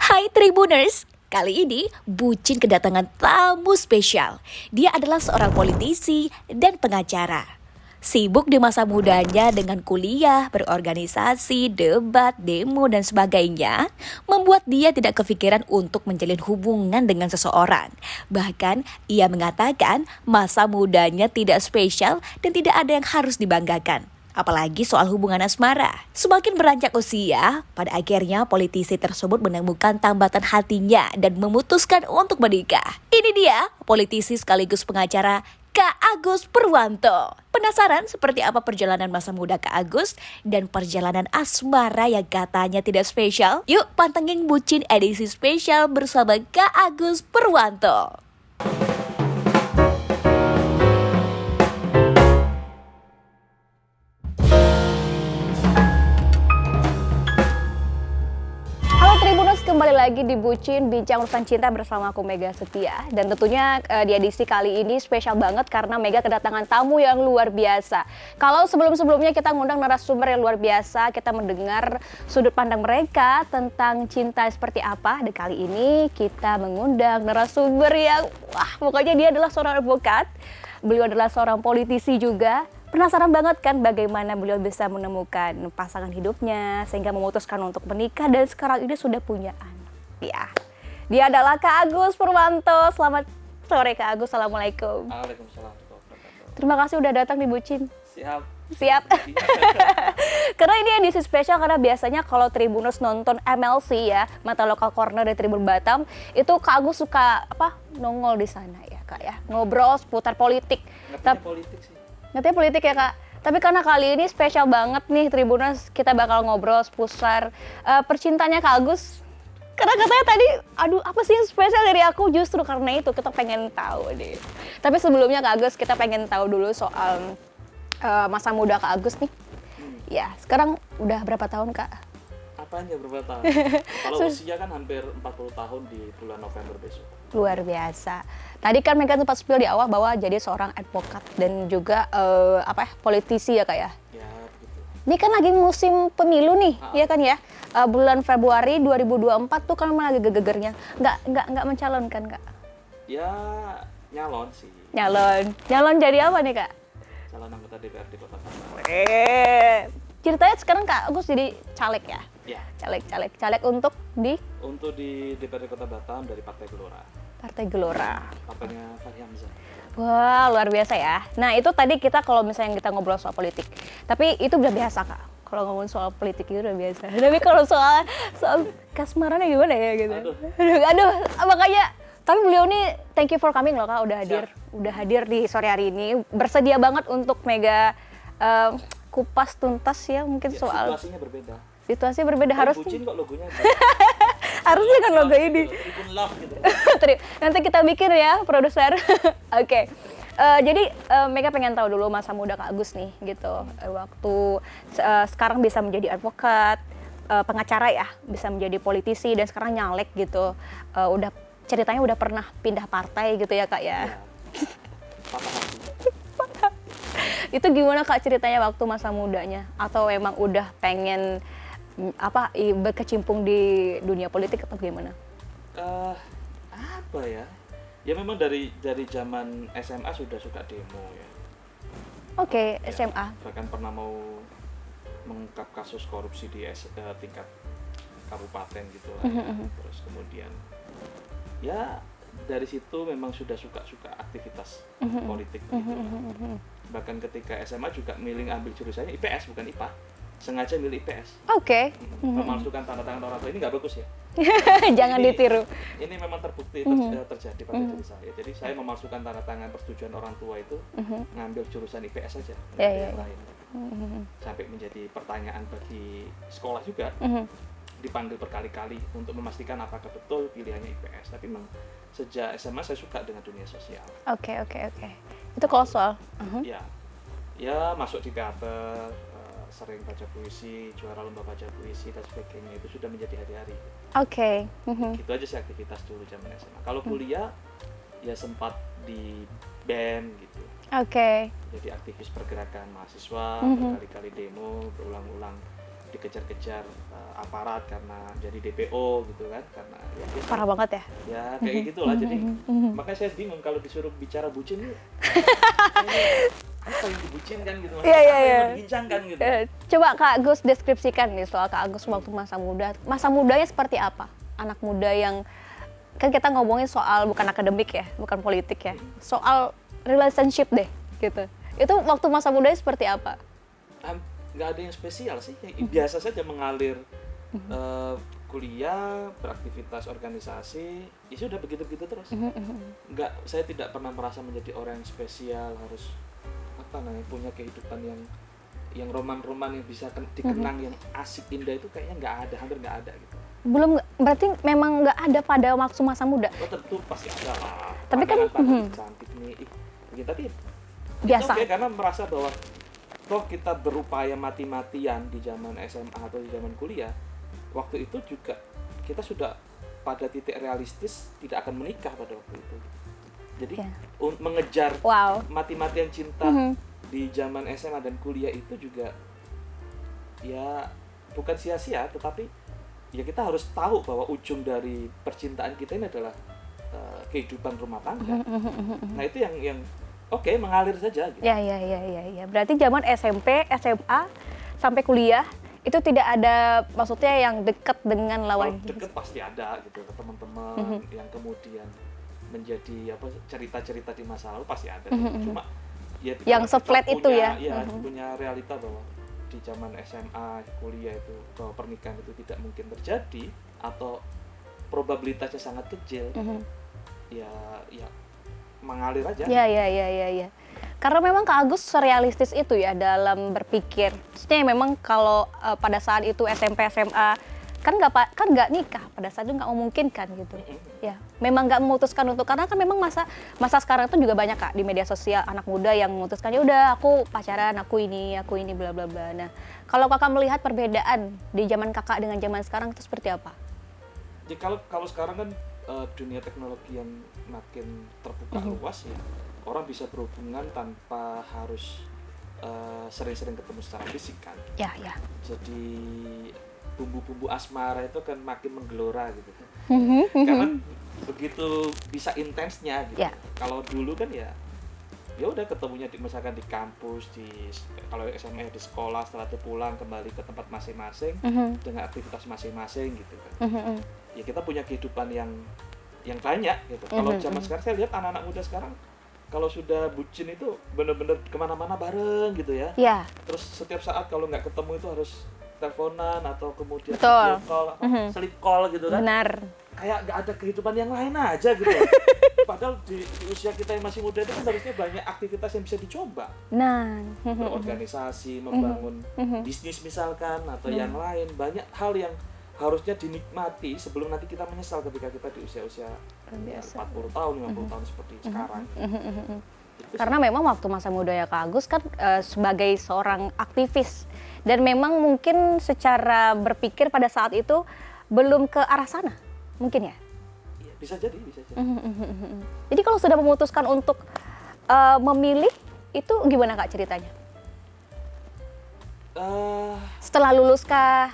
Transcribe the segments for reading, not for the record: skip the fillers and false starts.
Hai Tribuners, kali ini Bucin kedatangan tamu spesial. Dia adalah seorang politisi dan pengacara. Sibuk di masa mudanya dengan kuliah, berorganisasi, debat, demo, dan sebagainya, membuat dia tidak kepikiran untuk menjalin hubungan dengan seseorang. Bahkan, ia mengatakan masa mudanya tidak spesial dan tidak ada yang harus dibanggakan. Apalagi soal hubungan asmara. Semakin beranjak usia, pada akhirnya politisi tersebut menemukan tambatan hatinya dan memutuskan untuk menikah. Ini dia, politisi sekaligus pengacara Kak Agus Purwanto. Penasaran seperti apa perjalanan masa muda Kak Agus dan perjalanan asmara yang katanya tidak spesial? Yuk pantengin Bucin edisi spesial bersama Kak Agus Purwanto. Tribuners, kembali lagi di Bucin Bincang Urusan Cinta bersama aku Mega Setia. Dan tentunya di edisi kali ini spesial banget karena Mega kedatangan tamu yang luar biasa. Kalau sebelum-sebelumnya kita ngundang narasumber yang luar biasa, kita mendengar sudut pandang mereka tentang cinta seperti apa. Dan kali ini kita mengundang narasumber yang pokoknya dia adalah seorang advokat. Beliau adalah seorang politisi juga. Penasaran banget kan bagaimana beliau bisa menemukan pasangan hidupnya sehingga memutuskan untuk menikah dan sekarang ini sudah punya anak. Ya, dia adalah Kak Agus Purwanto. Selamat sore Kak Agus, Assalamualaikum. Waalaikumsalam. Terima kasih udah datang di Bucin. Siap. Karena ini edisi spesial karena biasanya kalau Tribuners nonton MLC ya, Mata Lokal Corner dari Tribun Batam, itu Kak Agus suka nongol di sana ya Kak ya, ngobrol seputar politik. Ngerti politik ya Kak? Tapi karena kali ini spesial banget nih Tribuners, kita bakal ngobrol seputar percintaannya Kak Agus. Karena katanya tadi, apa sih yang spesial dari aku? Justru karena itu kita pengen tahu deh. Tapi sebelumnya Kak Agus, kita pengen tahu dulu soal masa muda Kak Agus nih. Ya, sekarang udah berapa tahun Kak? Apanya berapa tahun? Kalau usia kan hampir 40 tahun di bulan November besok. Luar biasa. Tadi kan Mega sempat spill di awal bahwa jadi seorang advokat dan juga politisi ya Kak ya? Ya, begitu. Ini kan lagi musim pemilu nih, ya kan ya? Bulan Februari 2024 tuh kan lagi gegernya. Nggak mencalonkan Kak? Ya, nyalon sih. Nyalon jadi apa nih Kak? Calon anggota DPRD Kota Batam. Ceritanya sekarang Kak Agus jadi caleg ya? Ya. Caleg untuk di DPRD Kota Batam dari Partai Gelora. Partai Gelora. Partainya Fahri Hamzah. Wah, luar biasa ya. Nah, itu tadi kita kalau misalnya kita ngobrol soal politik. Tapi itu udah biasa Kak. Kalau ngomong soal politik itu udah biasa. Tapi kalau soal kasmarannya gimana ya gitu. Aduh, makanya tapi beliau nih thank you for coming loh Kak, udah hadir. Siap. Udah hadir di sore hari ini. Bersedia banget untuk Mega kupas tuntas ya mungkin Ya, soal situasinya berbeda. Harusnya Bucin kok logonya. harusnya kan logo ini. Tribun Love gitu. Nanti kita bikin ya produser. Oke. Jadi Mega pengen tahu dulu masa muda Kak Agus nih gitu. Waktu sekarang bisa menjadi advokat, pengacara ya, bisa menjadi politisi dan sekarang nyalek gitu. Ceritanya udah pernah pindah partai gitu ya Kak ya. Patah hati. Itu gimana Kak ceritanya waktu masa mudanya? Atau emang udah pengen berkecimpung di dunia politik atau gimana? Apa ya? Ya memang dari zaman SMA sudah suka demo ya. Oke, Ya, SMA. bahkan pernah mau mengungkap kasus korupsi di tingkat kabupaten gitu lah ya. Terus kemudian ya dari situ memang sudah suka aktivitas politik gitu lah. Bahkan ketika SMA juga milih ambil jurusannya IPS bukan IPA, sengaja milih IPS. Oke. Memalsukan tanda tangan orang tua ini nggak bagus ya. Jangan ditiru. Ini memang terbukti terjadi pada diri saya. Jadi saya memalsukan tanda tangan persetujuan orang tua itu, ngambil jurusan IPS saja, yang lain. Sampai menjadi pertanyaan bagi sekolah juga. Dipanggil berkali-kali untuk memastikan apakah betul pilihannya IPS. Tapi memang sejak SMA saya suka dengan dunia sosial. Oke. Itu kalau soal. Ya masuk di teater, sering baca puisi, juara lomba baca puisi dan sebagainya, itu sudah menjadi hari-hari. Oke. Gitu aja sih aktivitas dulu zaman SMA. Kalau kuliah ya sempat di band gitu. Oke. Jadi aktivis pergerakan mahasiswa, berkali-kali demo, berulang-ulang dikejar-kejar aparat karena jadi DPO gitu kan, karena ya Parah banget ya. ya kayak gitulah. Jadi makanya saya bingung kalau disuruh bicara bucin nih apa yang dibucinkan gitu, Iya, iya, apa iya. yang dibincangkan gitu. Coba Kak Agus deskripsikan nih soal Kak Agus waktu masa muda. Masa mudanya seperti apa? Anak muda yang, kan kita ngomongin soal bukan akademik ya, bukan politik ya, soal relationship deh gitu. Itu waktu masa mudanya seperti apa? Nggak ada yang spesial sih, kayak biasa saja mengalir, kuliah, beraktivitas organisasi, ya sudah begitu-begitu terus. Saya tidak pernah merasa menjadi orang yang spesial, harus apa namanya, punya kehidupan yang roman-roman yang bisa dikenang, yang asik indah, itu kayaknya nggak ada, hampir nggak ada gitu. Belum, berarti memang nggak ada pada waktu masa muda. Oh tentu pasti ada lah. Tapi kan, pandangan cantik nih, tapi Biasa. Oke, karena merasa bahwa toh kita berupaya mati-matian di zaman SMA atau di zaman kuliah, waktu itu juga kita sudah pada titik realistis tidak akan menikah pada waktu itu. Jadi mengejar mati-matian cinta di zaman SMA dan kuliah itu juga ya bukan sia-sia, tetapi ya kita harus tahu bahwa ujung dari percintaan kita ini adalah kehidupan rumah tangga. Nah itu yang oke, mengalir saja gitu. Ya. Berarti zaman SMP, SMA sampai kuliah itu tidak ada, maksudnya yang dekat dengan lawan. Dekat pasti ada gitu, teman-teman yang kemudian menjadi apa, cerita-cerita di masa lalu pasti ada. Cuma ya yang se-flat itu ya. Punya realita bahwa di zaman SMA, kuliah itu bahwa pernikahan itu tidak mungkin terjadi atau probabilitasnya sangat kecil. Ya mengalir aja. Ya. Karena memang Kak Agus realistis itu ya dalam berpikir. Maksudnya memang kalau pada saat itu SMP, SMA kan nggak nikah, pada saat itu nggak memungkinkan gitu. Ya, memang nggak memutuskan untuk, karena kan memang masa sekarang itu juga banyak Kak di media sosial anak muda yang memutuskan ya udah aku pacaran, aku ini bla bla bla. Nah, kalau Kakak melihat perbedaan di zaman Kakak dengan zaman sekarang itu seperti apa? Jadi kalau sekarang kan dunia teknologi yang makin terbuka luas ya, orang bisa berhubungan tanpa harus sering-sering ketemu secara fisik kan. Ya. Jadi bumbu-bumbu asmara itu kan makin menggelora gitu. Karena begitu bisa intensnya gitu. Ya. Kalau dulu kan ya udah ketemunya misalkan di kampus, kalau SMA di sekolah, setelah itu pulang kembali ke tempat masing-masing dengan aktivitas masing-masing gitu kan. Ya kita punya kehidupan yang banyak gitu. Kalau zaman sekarang saya lihat anak-anak muda sekarang kalau sudah bucin itu benar-benar kemana-mana bareng gitu ya. Terus setiap saat kalau nggak ketemu itu harus teleponan atau kemudian video call, sleep call gitu kan. Benar. Kayak nggak ada kehidupan yang lain aja gitu. Padahal di usia kita yang masih muda itu kan harusnya banyak aktivitas yang bisa dicoba. Nah, berorganisasi, membangun bisnis misalkan atau yang lain, banyak hal yang harusnya dinikmati sebelum nanti kita menyesal ketika kita di usia-usia 40 tahun, 50 tahun seperti sekarang. Karena memang waktu masa muda ya Kak Agus kan sebagai seorang aktivis, dan memang mungkin secara berpikir pada saat itu belum ke arah sana, mungkin ya? Bisa jadi. Jadi kalau sudah memutuskan untuk memilih, itu gimana Kak ceritanya? Setelah lulus kah?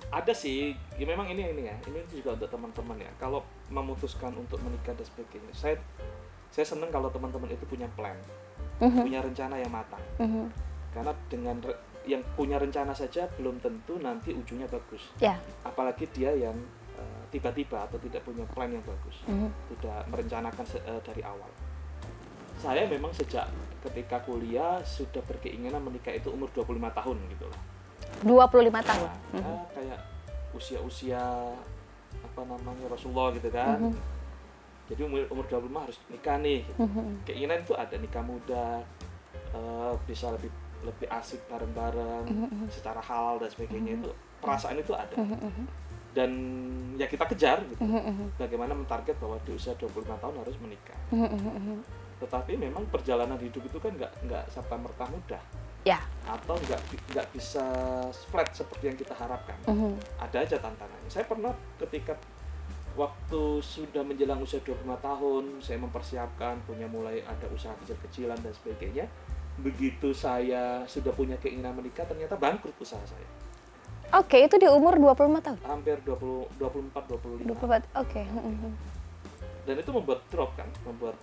Ada sih, ya memang ini juga untuk teman-teman ya. Kalau memutuskan untuk menikah dan sebagainya, saya senang kalau teman-teman itu punya plan, punya rencana yang matang. Karena dengan yang punya rencana saja belum tentu nanti ujungnya bagus. Apalagi dia yang tiba-tiba atau tidak punya plan yang bagus, tidak merencanakan dari awal. Saya memang sejak ketika kuliah sudah berkeinginan menikah itu umur 25 tahun gitu lah. 25 tahun. Nah, kayak usia apa namanya Rasulullah gitu kan. Jadi umur 25 harus nikah nih gitu. Keinginan itu ada, nikah muda, bisa lebih asik bareng-bareng secara halal dan sebagainya, itu perasaan itu ada. Dan ya kita kejar gitu. Bagaimana mentarget bahwa di usia 25 tahun harus menikah. Tetapi memang perjalanan hidup itu kan nggak serta-merta mudah. Atau nggak bisa flat seperti yang kita harapkan. Ada aja tantangannya. Saya pernah ketika waktu sudah menjelang usia 25 tahun, saya mempersiapkan, mulai ada usaha kecil-kecilan dan sebagainya. begitu saya sudah punya keinginan menikah, ternyata bangkrut usaha saya. Oke, itu di umur 25 tahun? Hampir 24-25. 24, oke. Dan itu membuat drop kan, membuat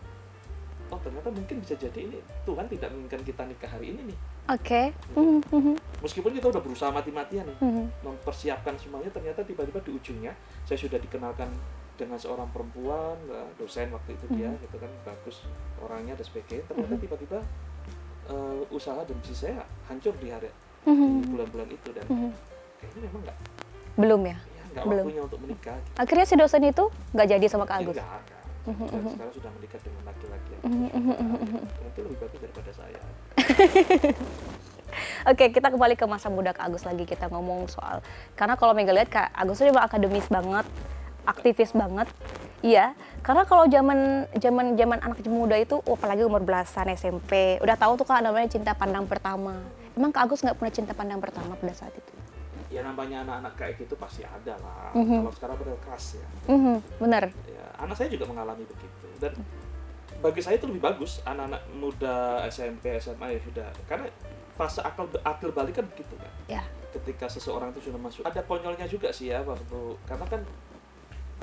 oh ternyata mungkin bisa jadi ini Tuhan tidak menginginkan kita nikah hari ini nih. Oke. Meskipun kita udah berusaha mati-matian nih, mempersiapkan semuanya, ternyata tiba-tiba di ujungnya saya sudah dikenalkan dengan seorang perempuan, dosen waktu itu dia, gitu kan, bagus orangnya dan sebagainya. Ternyata tiba-tiba usaha dan bisnis saya hancur di bulan-bulan itu, dan kayaknya memang Belum ya? nggak waktunya untuk menikah. Akhirnya si dosen itu nggak jadi sama Kak Agus? Enggak. Sekarang sudah menikah dengan laki-laki yang itu lebih bagus daripada saya. Oke, kita kembali ke masa muda Kak Agus lagi, kita ngomong soal, karena kalau Mega lihat Kak Agus itu memang akademis banget, aktivis banget. Iya, karena kalau zaman anak muda itu, apalagi umur belasan SMP, udah tahu tuh Kak namanya cinta pandang pertama. Emang Kak Agus nggak punya cinta pandang pertama pada saat itu? Ya namanya anak-anak kayak gitu pasti ada lah. Kalau sekarang benar keras ya. Benar. Ya, anak saya juga mengalami begitu, dan bagi saya itu lebih bagus anak-anak muda SMP SMA ya sudah, karena fase akil balik kan begitu kan. Ya. Ketika seseorang itu sudah masuk, ada konyolnya juga sih ya waktu, karena kan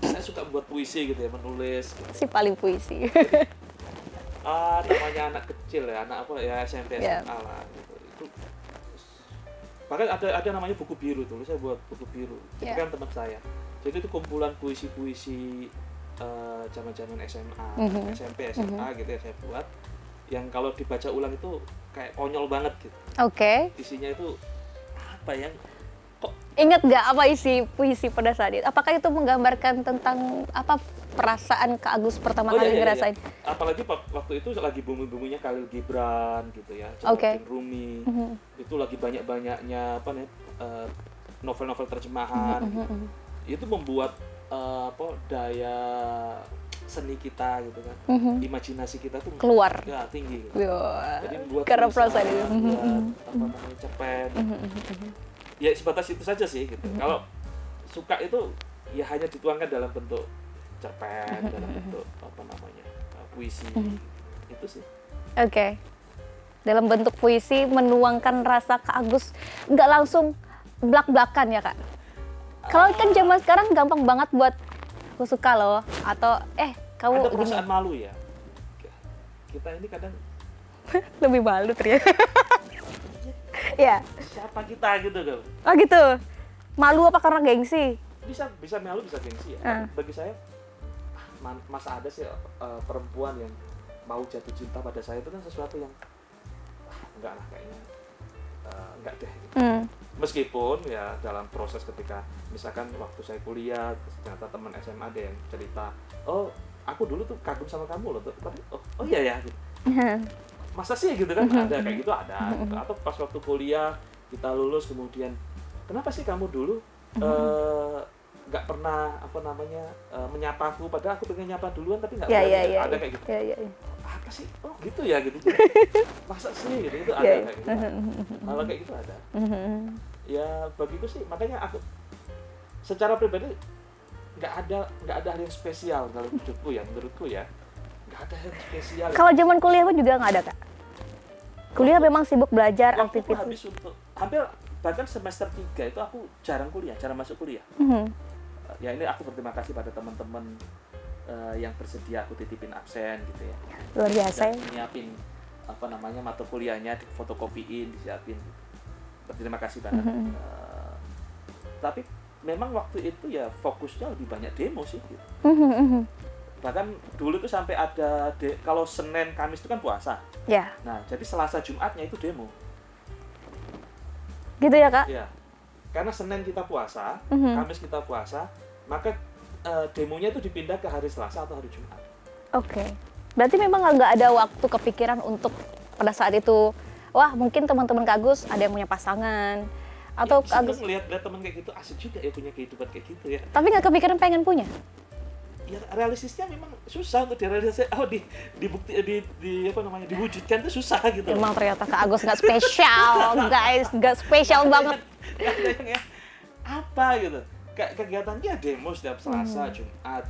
saya suka buat puisi gitu ya, menulis gitu. Si paling puisi. Namanya anak kecil ya, anak apa ya, SMP SMA lah gitu. Itu bahkan ada namanya buku biru tuh, saya buat buku biru itu kan teman saya, jadi itu kumpulan puisi-puisi zaman-zaman SMA, SMP, SMA gitu ya saya buat, yang kalau dibaca ulang itu kayak konyol banget gitu. Oke. Isinya itu apa ya, kok Ingat nggak apa isi puisi pada saat itu? Apakah itu menggambarkan tentang apa perasaan Kak Agus pertama kali ngerasain? Apalagi waktu itu lagi bumbu-bumbunya Khalil Gibran gitu ya, Jalaluddin Rumi, itu lagi banyak-banyaknya apa nih novel-novel terjemahan. Itu membuat daya seni kita gitu kan, imajinasi kita tuh Keluar. Ya, tinggi gitu. Jadi buat Karena perasaan itu. apa namanya, cerpen. Ya sebatas itu saja sih gitu. Kalau suka itu ya hanya dituangkan dalam bentuk cerpen, dalam bentuk apa namanya, puisi. Itu sih. Oke. Dalam bentuk puisi menuangkan rasa Kak Agus, nggak langsung blak-blakan ya Kak? Kalau kan zaman sekarang gampang banget buat aku suka loh, atau kamu ada perasaan malu ya. Kita ini kadang lebih malu ternyata. Ya. Siapa kita gitu kan? Oh gitu. Malu apa karena gengsi? Bisa malu, bisa gengsi ya. Bagi saya masa ada sih perempuan yang mau jatuh cinta pada saya, itu kan sesuatu yang enggak lah kayaknya, enggak deh gitu. Meskipun ya dalam proses ketika misalkan waktu saya kuliah, ternyata teman SMA ada yang cerita, oh aku dulu tuh kagum sama kamu loh, tapi oh iya ya gitu. Masa sih gitu kan, ada kayak gitu, ada gitu. Atau pas waktu kuliah kita lulus kemudian, kenapa sih kamu dulu nggak pernah apa namanya menyapa aku, padahal aku pengen nyapa duluan tapi nggak berani. Ada kayak gitu. Apa sih, oh gitu ya gitu. Masa sih gitu, itu ada kayak gitu. Kalau kayak gitu ada. Ya bagiku sih, makanya aku secara pribadi nggak ada hal yang spesial dalam hidupku ya, menurutku ya. Gak ada yang spesial. Kalau zaman kuliah pun juga nggak ada Kak? Kuliah memang sibuk belajar, aktivitas. Habis untuk hampir bahkan semester 3 itu aku jarang masuk kuliah. Ya ini aku berterima kasih pada teman-teman yang bersedia aku titipin absen gitu ya. Luar biasa. Dan nyiapin apa namanya mata kuliahnya, difotokopiin, disiapin. Berterima kasih banget. Tapi memang waktu itu ya fokusnya lebih banyak demo sih gitu. Bahkan dulu tuh sampai ada kalau Senin Kamis itu kan puasa. Ya. Nah, jadi Selasa Jumatnya itu demo. Gitu ya Kak? Iya. Karena Senin kita puasa, Kamis kita puasa, maka demonya itu dipindah ke hari Selasa atau hari Jumat. Oke. Berarti memang nggak ada waktu kepikiran untuk pada saat itu, wah mungkin teman-teman Kak Agus ada yang punya pasangan atau ya, Kak Agus ngelihat teman kayak gitu asik juga ya, punya kehidupan kayak gitu ya. Tapi nggak kepikiran pengen punya? Ya realistisnya memang susah untuk direalisasi, apa namanya, diwujudkan itu susah gitu. Emang ternyata Kak Agus nggak spesial, guys, nggak spesial banget. Ya, apa gitu? Kegiatan dia demo setiap Selasa, Jumat.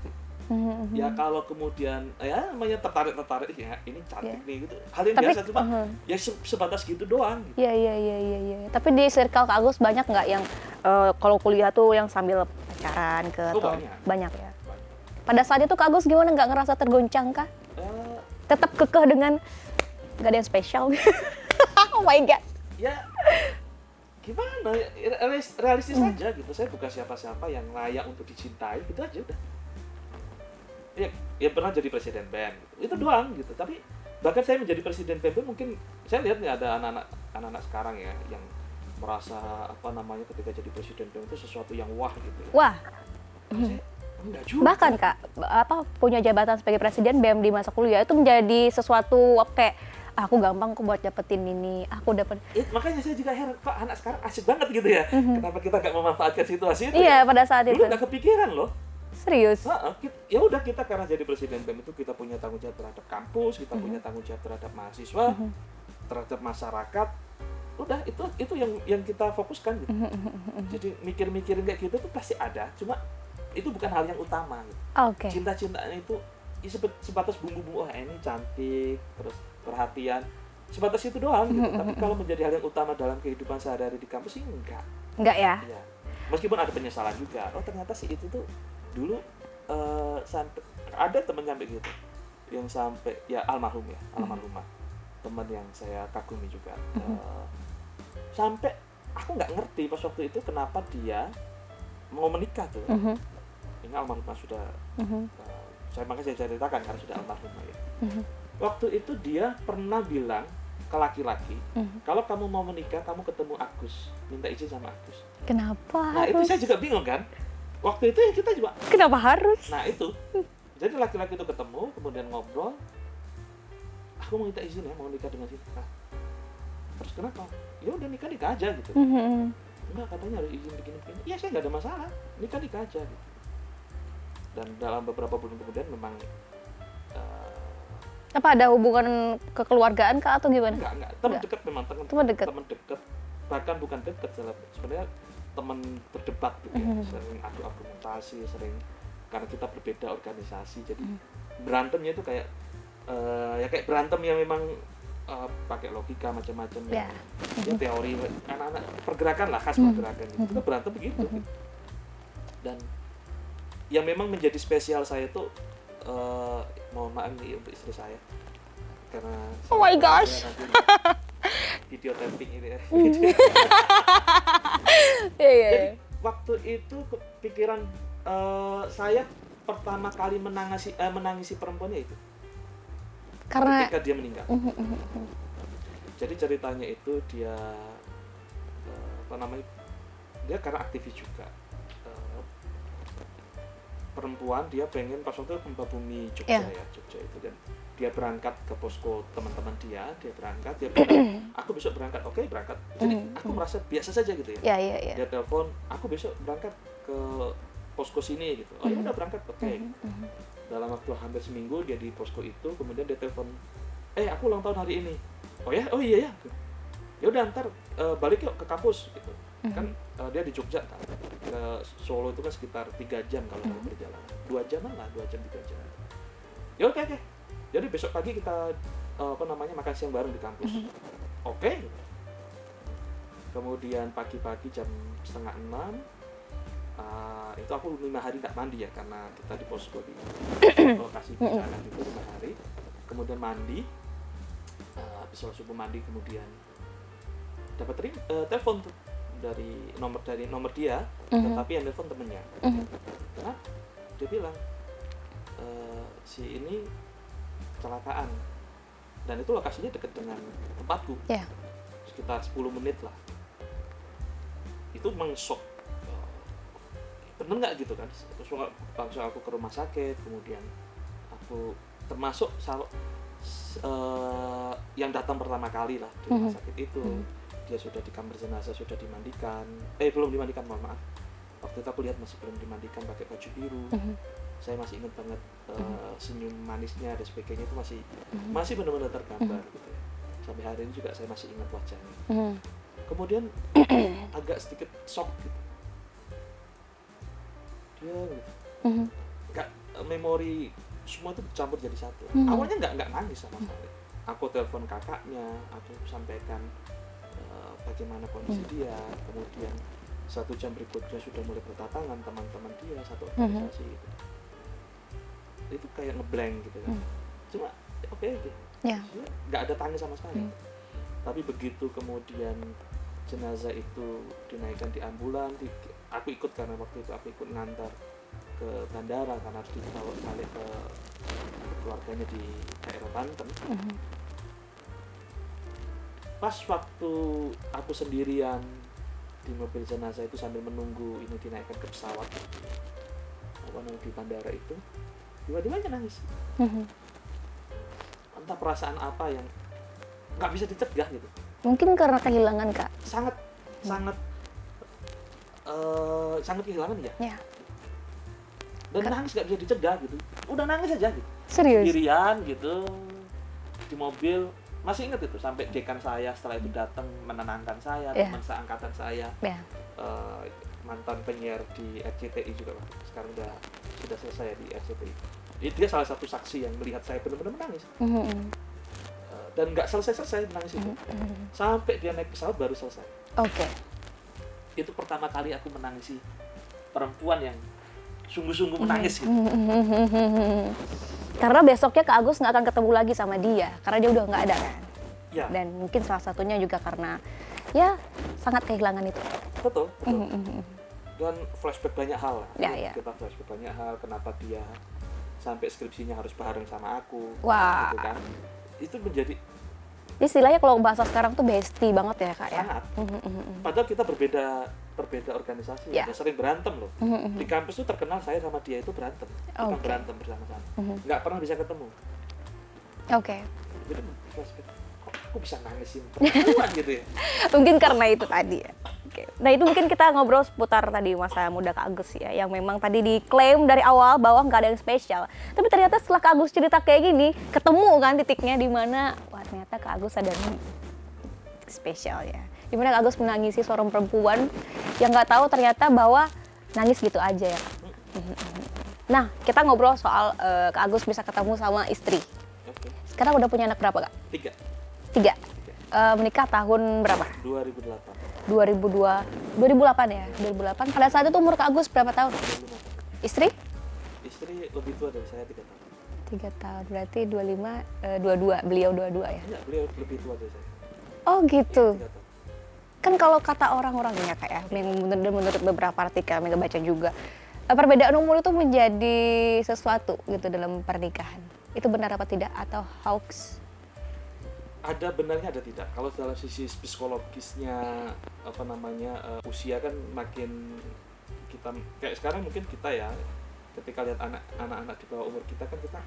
Ya kalau kemudian ya namanya tertarik ya ini cantik nih gitu, hal yang Tapi, biasa, cuma ya sebatas gitu doang gitu. Iya. Tapi di circle Kak Agus banyak nggak yang kalau kuliah tuh yang sambil pacaran ke Oh, atau banyak. banyak ya? Banyak. Pada saat itu Kak Agus gimana, nggak ngerasa tergoncang kah? Eh, Tetap kekeh dengan nggak ada yang spesial? Oh my god. ya gimana ya, realistis aja gitu, saya bukan siapa-siapa yang layak untuk dicintai, gitu aja udah. Ya pernah jadi presiden BEM gitu. Itu doang gitu. Tapi bahkan saya menjadi presiden BEM pun mungkin saya lihat nih ada anak-anak sekarang ya yang merasa apa namanya ketika jadi presiden BEM itu sesuatu yang wah gitu ya. Wah, Saya enggak juga. bahkan Kak, punya jabatan sebagai presiden BEM di masa kuliah itu menjadi sesuatu kayak aku gampang kok buat dapetin ini, aku dapat. Makanya saya juga heran, kok anak sekarang asik banget gitu ya. Kenapa kita nggak memanfaatkan situasi itu? Iya, ya? pada saat Dulu itu. nggak kepikiran loh. Serius. Ya udah, kita karena jadi presiden BEM itu kita punya tanggung jawab terhadap kampus, kita punya tanggung jawab terhadap mahasiswa, terhadap masyarakat. Udah itu yang kita fokuskan gitu. Jadi mikir-mikirin kayak gitu tuh pasti ada, cuma itu bukan hal yang utama gitu. Oke. Cinta-cintanya itu ya sebatas bumbu-bumbu, ini cantik, terus perhatian, sebatas itu doang gitu. Tapi kalau menjadi hal yang utama dalam kehidupan sehari-hari di kampus sih enggak. Enggak ya? Ya. Meskipun ada penyesalan juga. Oh ternyata sih itu tuh dulu sampai ada temen sampai gitu, yang sampai ya almarhumah, teman yang saya kagumi juga. Sampai aku nggak ngerti pas waktu itu kenapa dia mau menikah tuh. Ini almarhumah sudah, makanya saya ceritakan karena sudah almarhumah ya. Waktu itu dia pernah bilang ke laki-laki, kalau kamu mau menikah, kamu ketemu Agus, minta izin sama Agus. Kenapa Nah harus? itu saya juga bingung kan. Waktu itu ya kita juga. Kenapa harus? Nah itu. Jadi laki-laki itu ketemu, kemudian ngobrol. Aku mau minta izin ya, mau nikah dengan sini. Nah, terus kenapa? Ya udah nikah aja gitu. Enggak, katanya harus izin begini-begini. Iya, saya nggak ada masalah. Nikah aja gitu. Dan dalam beberapa bulan kemudian memang Apa ada hubungan kekeluargaan kah atau gimana? enggak. Teman dekat memang, Teman dekat. Teman dekat. Bahkan bukan dekat, sebenarnya teman berdebat gitu ya. Sering adu argumentasi, sering karena kita berbeda organisasi. Jadi berantemnya itu kayak ya kayak berantem yang memang pakai logika macam-macam ya. Ya teori anak-anak pergerakan lah, khas pergerakan gitu. Kita berantem begitu. Dan yang memang menjadi spesial saya itu mohon maaf nih untuk istri saya karena Oh my gosh. video tapping ini ya. Iya. Jadi waktu itu kepikiran saya pertama kali menangisi perempuannya itu Karena ketika dia meninggal. Jadi ceritanya itu dia dia karena aktivis juga. Perempuan, dia pengen pas waktu Gempa Bumi Jogja ya, Jogja itu, dan dia berangkat ke posko teman-teman dia berangkat, dia bilang, aku besok berangkat, oke berangkat. Jadi aku merasa biasa saja gitu ya. Iya. Dia telepon, aku besok berangkat ke posko sini gitu. Oh ya udah berangkat, oke. Dalam waktu hampir seminggu dia di posko itu, kemudian dia telepon, aku ulang tahun hari ini. Oh iya ya. Ya udah ntar balik yuk ke kampus gitu. Kan dia di Jogja kan, ke Solo itu kan sekitar 3 jam kalau mau berjalan, 2 jam 3 jam. Ya oke. Jadi besok pagi kita makan siang bareng di kampus. Oke. Kemudian pagi-pagi jam 5:30 itu aku 5 hari nggak mandi ya karena kita di posko di lokasi bencana itu 5 hari. Kemudian mandi, habis sholat subuh mandi, kemudian dapat telepon dari nomor dia, tetapi yang telepon temennya. Karena dia bilang si ini kecelakaan, dan itu lokasinya dekat dengan tempatku, sekitar 10 menit lah. Itu mengsok, bener nggak gitu kan? Terus langsung aku ke rumah sakit, kemudian aku termasuk yang datang pertama kali lah di rumah sakit itu. Dia sudah di kamar jenazah, sudah dimandikan, belum dimandikan, mohon maaf. Waktu itu aku lihat masih belum dimandikan, pakai baju biru. Saya masih ingat banget senyum manisnya dan sebagainya, itu masih benar-benar tergambar gitu ya. Sampai hari ini juga saya masih ingat wajahnya. Kemudian agak sedikit shock gitu. Dia gitu. memori semua itu campur jadi satu. Awalnya nggak nangis sama sekali. Aku telepon kakaknya, aku sampaikan bagaimana kondisi dia, kemudian 1 jam berikutnya sudah mulai berdatangan teman-teman dia satu organisasi gitu. Itu kayak ngeblank gitu kan. Cuma oke gitu. Nggak ada tangis sama sekali. Tapi begitu kemudian jenazah itu dinaikkan di ambulan, aku ikut karena waktu itu aku ikut ngantar ke bandara karena harus dibawa balik ke keluarganya di daerah Banten. Pas waktu aku sendirian di mobil jenazah itu sambil menunggu ini dinaikkan ke pesawat di bandara itu, tiba-tiba aja nangis. Entah perasaan apa yang nggak bisa dicegah gitu. Mungkin karena kehilangan, Kak. Sangat kehilangan ya. Dan nangis nggak bisa dicegah gitu. Udah nangis aja gitu. Serius? Sendirian gitu di mobil. Masih ingat itu sampai dekan saya setelah itu datang menenangkan saya, teman seangkatan saya, mantan penyiar di RCTI juga, sekarang sudah selesai di RCTI. Dia salah satu saksi yang melihat saya benar-benar menangis. Dan nggak selesai menangis itu. Sampai dia naik pesawat baru selesai. Oke. Itu pertama kali aku menangisi perempuan yang sungguh-sungguh menangis gitu. Karena besoknya Kak Agus nggak akan ketemu lagi sama dia, karena dia udah nggak ada kan. Ya. Dan mungkin salah satunya juga karena ya sangat kehilangan itu. Betul. Dan flashback banyak hal lah. Ya. Kita flashback banyak hal, kenapa dia sampai skripsinya harus bareng sama aku. Wah. Gitu kan. Itu menjadi istilahnya kalau bahasa sekarang tuh bestie banget ya, Kak ya. Sangat. Padahal kita berbeda organisasi, Ya. dan sering berantem loh. Di kampus tuh terkenal saya sama dia itu berantem, bukan berantem bersama-sama, nggak pernah bisa ketemu. Oke. Jadi flashback, kok aku bisa nangisin perempuan gitu ya? Mungkin karena itu tadi ya. Oke. Nah itu mungkin kita ngobrol seputar tadi masa muda Kak Agus ya, yang memang tadi diklaim dari awal bahwa nggak ada yang spesial. Tapi ternyata setelah Kak Agus cerita kayak gini, ketemu kan titiknya di mana, wah ternyata Kak Agus ada spesial ya. Di mana Kak Agus menangisi seorang perempuan yang nggak tahu ternyata bahwa nangis gitu aja ya. Nah kita ngobrol soal Kak Agus bisa ketemu sama istri. Oke. Sekarang udah punya anak berapa, Kak? 3. 3. Menikah tahun berapa? 2008. 2008 ya, 2008. Pada saat itu umur Kak Agus berapa tahun? 2005. Istri? Istri lebih tua dari saya 3 tahun. 3 tahun, berarti 25, 22, beliau 22 ya? Enggak, beliau lebih tua dari saya. Oh gitu. 3 tahun. Kan kalau kata orang-orang ya Kak ya, menurut beberapa artikel yang baca juga, perbedaan umur itu menjadi sesuatu gitu dalam pernikahan. Itu benar apa tidak? Atau hoax? Ada benarnya, ada tidak. Kalau dalam sisi psikologisnya usia kan makin kita kayak sekarang mungkin kita ya ketika lihat anak-anak di bawah umur kita kan kita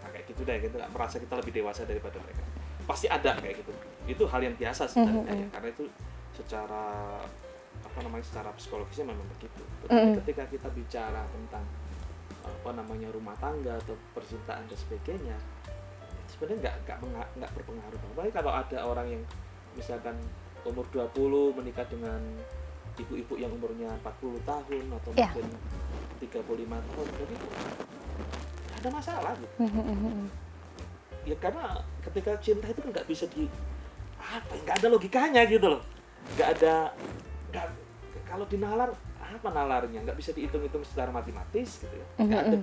kayak gitu deh, kita merasa kita lebih dewasa daripada mereka. Pasti ada kayak gitu. Itu hal yang biasa sebenarnya ya, karena itu secara secara psikologisnya memang begitu. Tetapi ketika kita bicara tentang rumah tangga atau percintaan dan sebagainya, sebenarnya nggak berpengaruh. Apalagi kalau ada orang yang misalkan umur 20 menikah dengan ibu-ibu yang umurnya 40 tahun atau mungkin 35 tahun, jadi nggak ada masalah gitu. Ya karena ketika cinta itu kan nggak bisa nggak ada logikanya gitu loh. Kalau dinalar, apa nalarnya? Nggak bisa dihitung-hitung secara matematis gitu ya. Nggak ada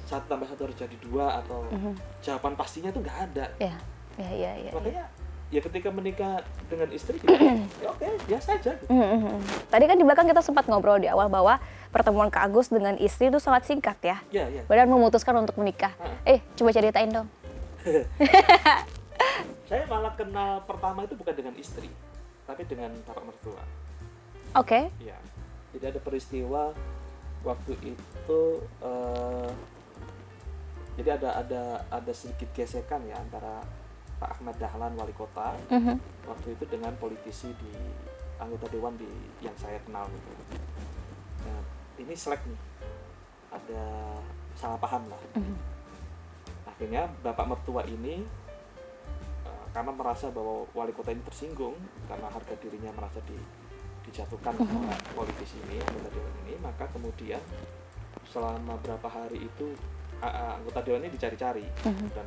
1 tambah 1 harus jadi 2 atau jawaban pastinya itu nggak ada. Iya. Makanya ya ketika menikah dengan istri ya oke, biasa aja gitu. Tadi kan di belakang kita sempat ngobrol di awal bahwa pertemuan Kak Agus dengan istri itu sangat singkat ya. Iya. Benar memutuskan untuk menikah. Coba ceritain dong. Saya malah kenal pertama itu bukan dengan istri, tapi dengan bapak mertua. Oke. Iya. Jadi ada peristiwa waktu itu jadi ada sedikit gesekan ya antara Pak Ahmad Dahlan wali kota waktu itu dengan politisi di anggota dewan yang saya kenal gitu. Nah, ini selek nih, ada salah paham lah. Akhirnya bapak mertua ini karena merasa bahwa wali kota ini tersinggung karena harga dirinya merasa dijatuhkan oleh politisi ini, anggota dewan ini, maka kemudian selama berapa hari itu anggota dewan ini dicari-cari dan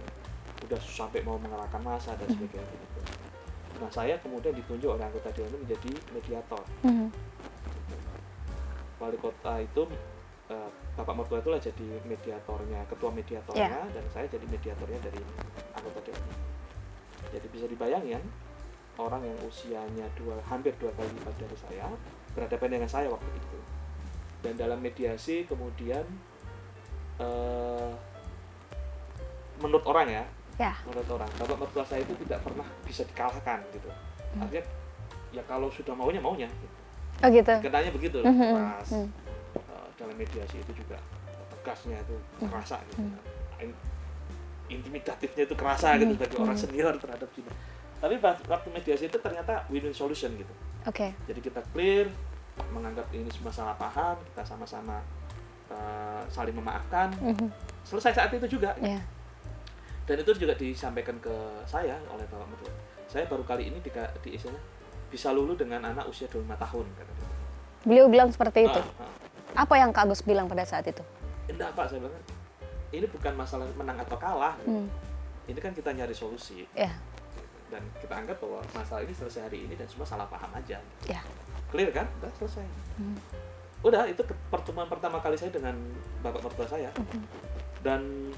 udah sampai mau mengerahkan massa dan sebagainya gitu. Nah saya kemudian ditunjuk oleh anggota dewan ini menjadi mediator. Wali kota itu Bapak mertua itulah jadi mediatornya, ketua mediatornya, dan saya jadi mediatornya dari anggota dewan. Jadi bisa dibayangin orang yang usianya hampir 2 kali lipat dari saya berhadapan dengan saya waktu itu. Dan dalam mediasi kemudian menurut orang ya, menurut orang Bapak mertua saya itu tidak pernah bisa dikalahkan gitu. Artinya ya kalau sudah maunya gitu. Oh gitu. Kenanya begitu loh, keras. Dalam mediasi itu juga tegasnya itu kerasa gitu. Intimidatifnya itu kerasa gitu sebagai orang senior terhadap Cina. Tapi waktu mediasi itu ternyata win-win solution gitu. Oke. Jadi kita clear, menganggap ini semua salah paham, kita sama-sama saling memaafkan. Selesai saat itu juga. Gitu. Dan itu juga disampaikan ke saya oleh Bapak Mertua. Saya baru kali ini di istilahnya bisa lulu dengan anak usia 25 tahun kata dia. Beliau bilang seperti itu. Apa yang Kak Agus bilang pada saat itu? Enggak Pak, saya bilang ini bukan masalah menang atau kalah. Gitu. Ini kan kita nyari solusi. Dan kita anggap bahwa masalah ini selesai hari ini dan semua salah paham aja. Clear kan? Udah selesai. Udah, itu pertemuan pertama kali saya dengan Bapak mertua saya. Dan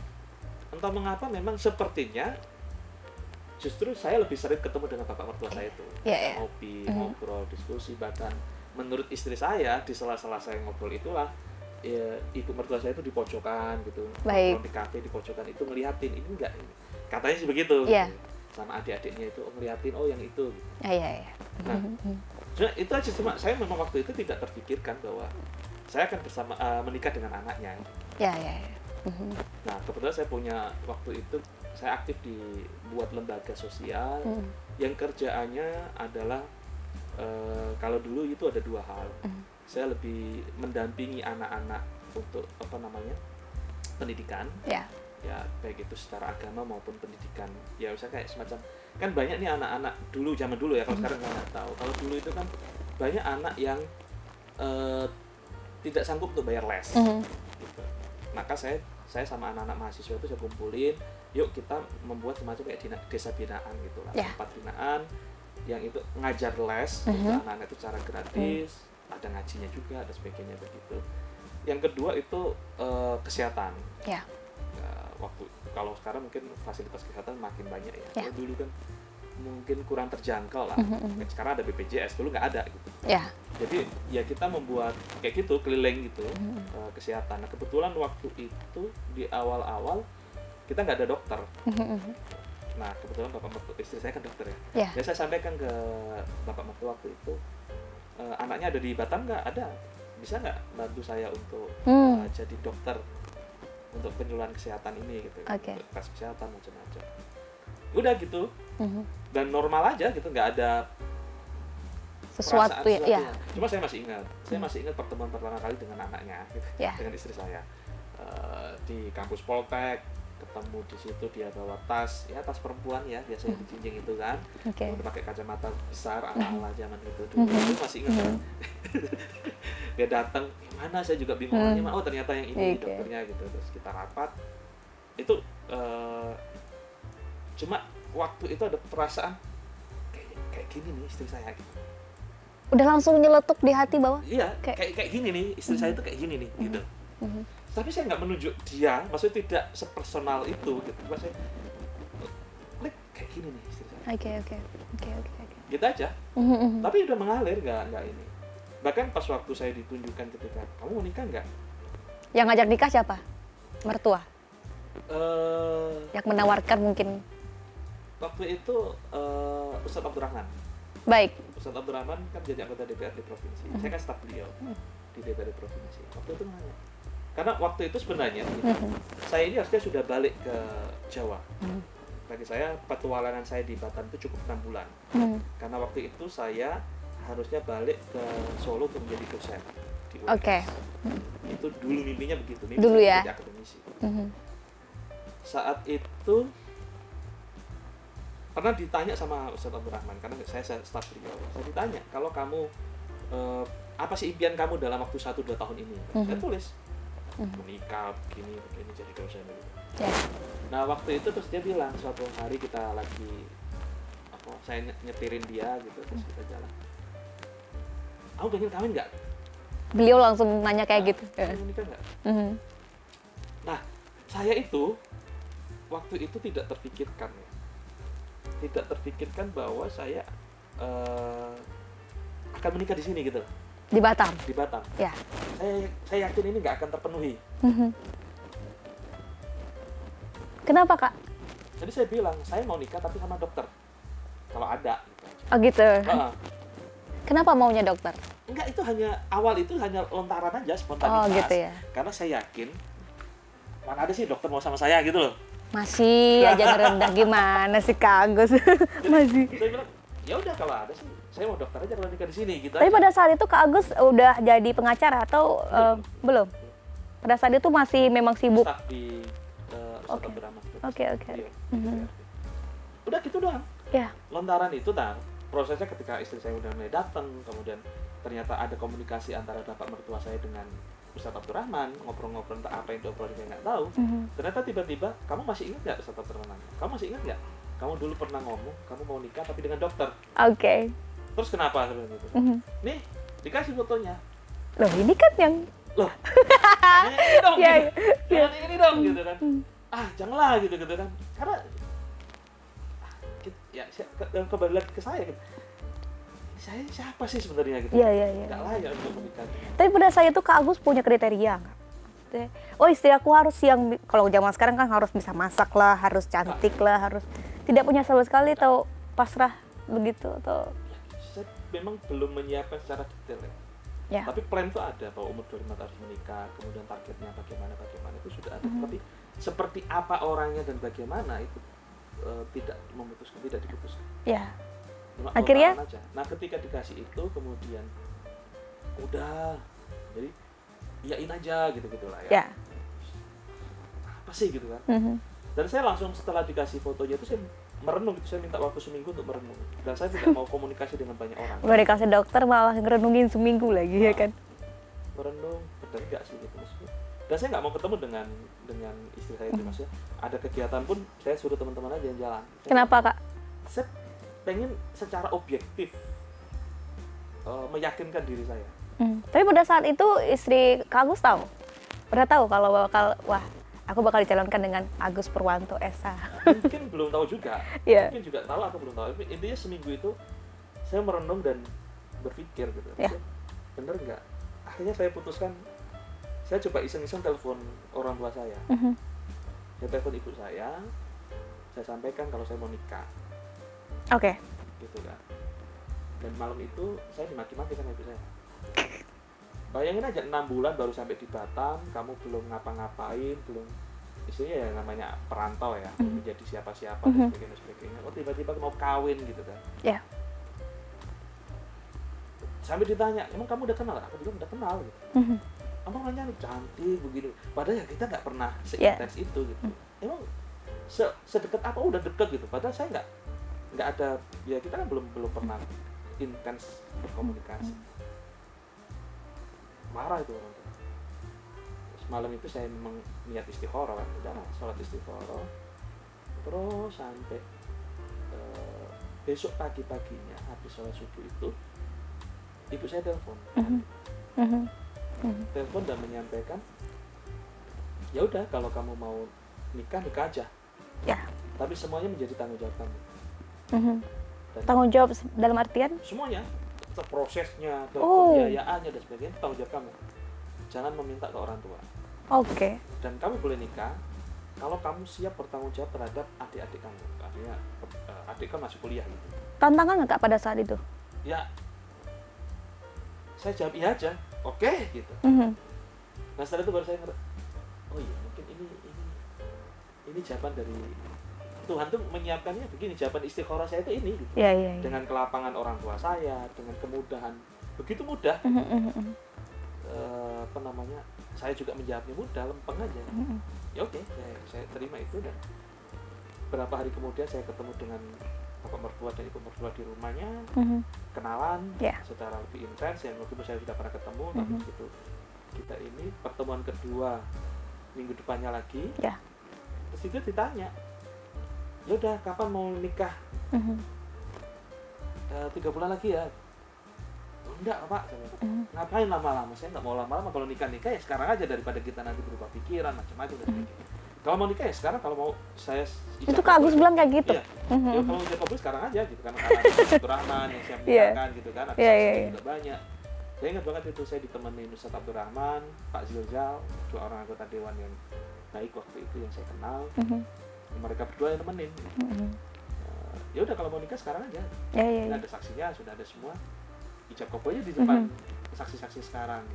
entah mengapa memang sepertinya justru saya lebih sering ketemu dengan Bapak mertua saya itu. Ngopi, ngobrol, diskusi, bahkan menurut istri saya di sela-sela saya ngobrol itulah ibu mertua saya itu di pojokan gitu. Ngobrol di kafe di pojokan itu ngeliatin ini enggak ini. Katanya sih begitu. Gitu. Sama adik-adiknya itu ngeliatin yang itu gitu. Nah, itu aja cuma saya memang waktu itu tidak terpikirkan bahwa saya akan menikah dengan anaknya. Nah, kebetulan saya punya waktu itu saya aktif di buat lembaga sosial yang kerjaannya adalah kalau dulu itu ada 2 hal. Saya lebih mendampingi anak-anak untuk pendidikan. Ya baik itu secara agama maupun pendidikan. Ya misalnya kayak semacam kan banyak nih anak-anak dulu zaman dulu ya, kalau sekarang nggak tahu. Kalau dulu itu kan banyak anak yang tidak sanggup untuk bayar les. Gitu. Maka saya sama anak-anak mahasiswa itu saya kumpulin, yuk kita membuat semacam kayak desa binaan gitu lah, tempat binaan yang itu ngajar les untuk anak-anak itu secara gratis, ada ngajinya juga, ada sebagainya begitu. Yang kedua itu kesehatan. Waktu kalau sekarang mungkin fasilitas kesehatan makin banyak ya. Kalau dulu kan mungkin kurang terjangkau lah. Sekarang ada BPJS, dulu nggak ada gitu. Jadi ya kita membuat kayak gitu keliling gitu kesehatan. Nah kebetulan waktu itu di awal-awal kita nggak ada dokter. Nah kebetulan Bapak mertua istri saya kan dokter ya. Ya saya sampaikan ke Bapak mertua waktu itu anaknya ada di Batam nggak? Ada. Bisa nggak bantu saya untuk jadi dokter untuk penyuluhan kesehatan ini gitu. Untuk tes kesehatan macam-macam. Udah gitu. Dan normal aja gitu, nggak ada sesuatu ya. Cuma saya masih ingat pertemuan pertama kali dengan anaknya gitu, dengan istri saya di kampus Poltek, ketemu di situ dia bawa tas perempuan ya, biasanya dijinjing itu kan. Udah pakai kacamata besar ala-ala zaman itu dulu. Itu masih ingat. Dia datang, mana saya juga bingung orangnya, ternyata yang ini dokternya gitu. Terus kita rapat. Itu cuma waktu itu ada perasaan kayak gini nih istri saya gitu. Udah langsung nyeletuk di hati bahwa kayak gini nih istri saya itu kayak gini nih gitu. Tapi saya nggak menunjuk dia, maksudnya tidak sepersonal itu gitu. Maksudnya kayak gini nih istri saya. Oke. Gitu aja. Tapi udah mengalir nggak ini. Bahkan pas waktu saya ditunjukkan ketika kamu mau nikah nggak? Yang ngajak nikah siapa? Mertua. Yang menawarkan mungkin. Waktu itu Ustadz Abdurrahman. Baik. Ustadz Abdurrahman kan jadi anggota DPRD provinsi. Saya kan staf beliau di DPRD provinsi. Waktu itu nanya. Karena waktu itu sebenarnya saya ini harusnya sudah balik ke Jawa. Bagi saya petualangan saya di Batam itu cukup 6 bulan. Karena waktu itu saya harusnya balik ke Solo untuk menjadi dosen di UNS. Itu dulu mimpinya begitu, dulu ya. Jadi akademisi. Saat itu pernah ditanya sama Ustadz Abdurrahman, karena saya staf beliau. Saya ditanya, kalau kamu apa sih impian kamu dalam waktu 1-2 tahun ini? Saya tulis menikah begini jadi dosen gitu. Ya. Nah waktu itu terus dia bilang suatu hari kita lagi saya nyetirin dia gitu terus kita jalan, kamu pengen kawin nggak? Beliau langsung nanya kayak gitu. Kamu menikah nggak? Nah saya itu waktu itu tidak terfikirkan bahwa saya akan menikah di sini gitu. Di Batam. Di Batam. Ya. Saya yakin ini nggak akan terpenuhi. Kenapa Kak? Jadi saya bilang saya mau nikah tapi sama dokter. Kalau ada. Oh gitu. Heeh. Kenapa maunya dokter? Enggak, itu hanya lontaran aja, spontanitas. Oh gitu ya. Karena saya yakin mana ada sih dokter mau sama saya gitu loh. Masih aja ngerendah gimana sih Kak Agus? Masih. Saya bilang ya udah kalau ada sih saya mau dokter aja kalau nikah di sini gitu. Tapi aja. pada saat itu Kak Agus udah jadi pengacara atau belum? Pada saat itu masih memang sibuk. Staf di Ustadz Abdurrahman. Oke. Iya. Udah gitu doang. Ya. Lontaran itu prosesnya ketika istri saya udah mulai datang, kemudian ternyata ada komunikasi antara bapak mertua saya dengan Ustadz Abdurrahman, ngobrol-ngobrol entah apa yang diobrolin saya nggak tahu. Ternyata tiba-tiba, kamu masih ingat nggak Ustadz Abdurrahman? Kamu masih ingat nggak? Kamu dulu pernah ngomong, kamu mau nikah tapi dengan dokter. Oke. Terus kenapa seperti itu? Nih, dikasih fotonya. Loh ini kan yang Loh, ini dong, Iya, gitu. Jangan ini dong, gitu kan. Janganlah, gitu kan. Karena, ya, kembali lagi ke saya, gitu. Saya siapa sih sebenarnya gitu? Iya. Nggak layak untuk menikah. Tapi pada saat itu Kak Agus punya kriteria nggak? Oh istri aku harus yang, kalau zaman sekarang kan harus bisa masak lah, harus cantik lah, harus tidak punya sama sekali atau pasrah begitu atau? Saya memang belum menyiapkan secara detail ya. Ya. Tapi plan itu ada bahwa umur 25 harus menikah, kemudian targetnya bagaimana itu sudah ada. Tapi seperti apa orangnya dan bagaimana itu tidak diputuskan. Ya. Cuma Akhirnya? lontaran aja. Nah ketika dikasih itu kemudian udah jadi iyain aja gitu lah ya. Ya. Apa sih gitu kan? Dan saya langsung setelah dikasih fotonya itu saya merenung gitu, saya minta waktu seminggu untuk merenung. Dan saya tidak mau komunikasi dengan banyak orang. Udah dikasih dokter malah ngerenungin seminggu lagi ya kan? Merenung, benar nggak sih gitu maksudnya. Dan saya nggak mau ketemu dengan istri saya itu maksudnya. Ada kegiatan pun saya suruh teman-teman aja yang jalan. Kenapa Kak? Saya pengen secara objektif meyakinkan diri saya. Tapi pada saat itu istri Kak Agus tahu? Udah tahu kalau aku bakal dicalonkan dengan Agus Purwanto Esa. Mungkin belum tahu juga. Iya. Mungkin juga tahu, aku belum tahu. Tapi intinya seminggu itu saya merenung dan berpikir gitu. Ya. Bener nggak? Akhirnya saya putuskan, saya coba iseng-iseng telepon orang tua saya. Saya telepon ibu saya sampaikan kalau saya mau nikah. Oke. Gitu kan. Dan malam itu saya dimaki-maki sama ibu saya. Bayangin aja 6 bulan baru sampai di Batam, kamu belum ngapa-ngapain, belum istilahnya ya namanya perantau ya, belum menjadi siapa-siapa dan sebagainya. Oh tiba-tiba mau kawin gitu kan. Ya. Sampai ditanya, emang kamu udah kenal? Aku bilang udah kenal gitu. Emang nanya cantik begini. Padahal ya kita nggak pernah seintens itu gitu. Emang sedekat apa udah deket gitu. Padahal saya nggak ada, ya kita kan belum pernah intens berkomunikasi. Marah itu orang tua. Semalam itu saya memang niat istikharah kan, udah sholat istikharah terus sampai besok pagi-paginya habis sholat subuh itu ibu saya telepon telepon dan menyampaikan ya udah kalau kamu mau nikah aja Ya. tapi semuanya menjadi tanggung jawab kamu. Dan Tanggung jawab dalam artian? semuanya, prosesnya, pembiayaannya dan sebagainya tanggung jawab kamu. Jangan meminta ke orang tua. Oke. Dan kamu boleh nikah kalau kamu siap bertanggung jawab terhadap adik-adik kamu. Artinya adik kan masih kuliah gitu. Tantangan nggak Kak pada saat itu? Ya, saya jawab iya aja, oke gitu. Nah setelah itu baru saya ngerti, oh iya mungkin ini jawaban dari Tuhan tuh menyiapkannya begini, jawaban istikharah saya itu ini gitu. Iya. Dengan kelapangan orang tua saya, dengan kemudahan, begitu mudah. Saya juga menjawabnya mudah, lempeng aja. Ya oke, saya terima itu dan beberapa hari kemudian saya ketemu dengan bapak mertua dan ibu mertua di rumahnya, kenalan secara lebih intens. Yang mungkin saya sudah pernah ketemu, tapi begitu kita ini pertemuan kedua minggu depannya lagi. Ya. Terus itu ditanya, ya udah kapan mau nikah? 3 bulan lagi ya. Oh, enggak Pak, ngapain lama-lama? Saya nggak mau lama-lama. Kalau nikah ya sekarang aja, daripada kita nanti berubah pikiran macam-macam dan sebagainya. Kalau mau nikah ya sekarang, kalau mau saya Itu Kak Agus bilang kayak gitu. Iya. Ya kalau ijab kabul sekarang aja gitu, karena Abdurrahman yang siap menikahkan gitu kan, juga banyak. Saya ingat banget itu, saya ditemani Ustadz Abdurrahman, Pak Zilzal, 2 orang anggota dewan yang baik waktu itu yang saya kenal. Mereka berdua yang nemenin. Ya udah kalau mau nikah sekarang aja. Sudah ada saksinya, sudah ada semua. Ijab kabulnya di depan saksi-saksi sekarang.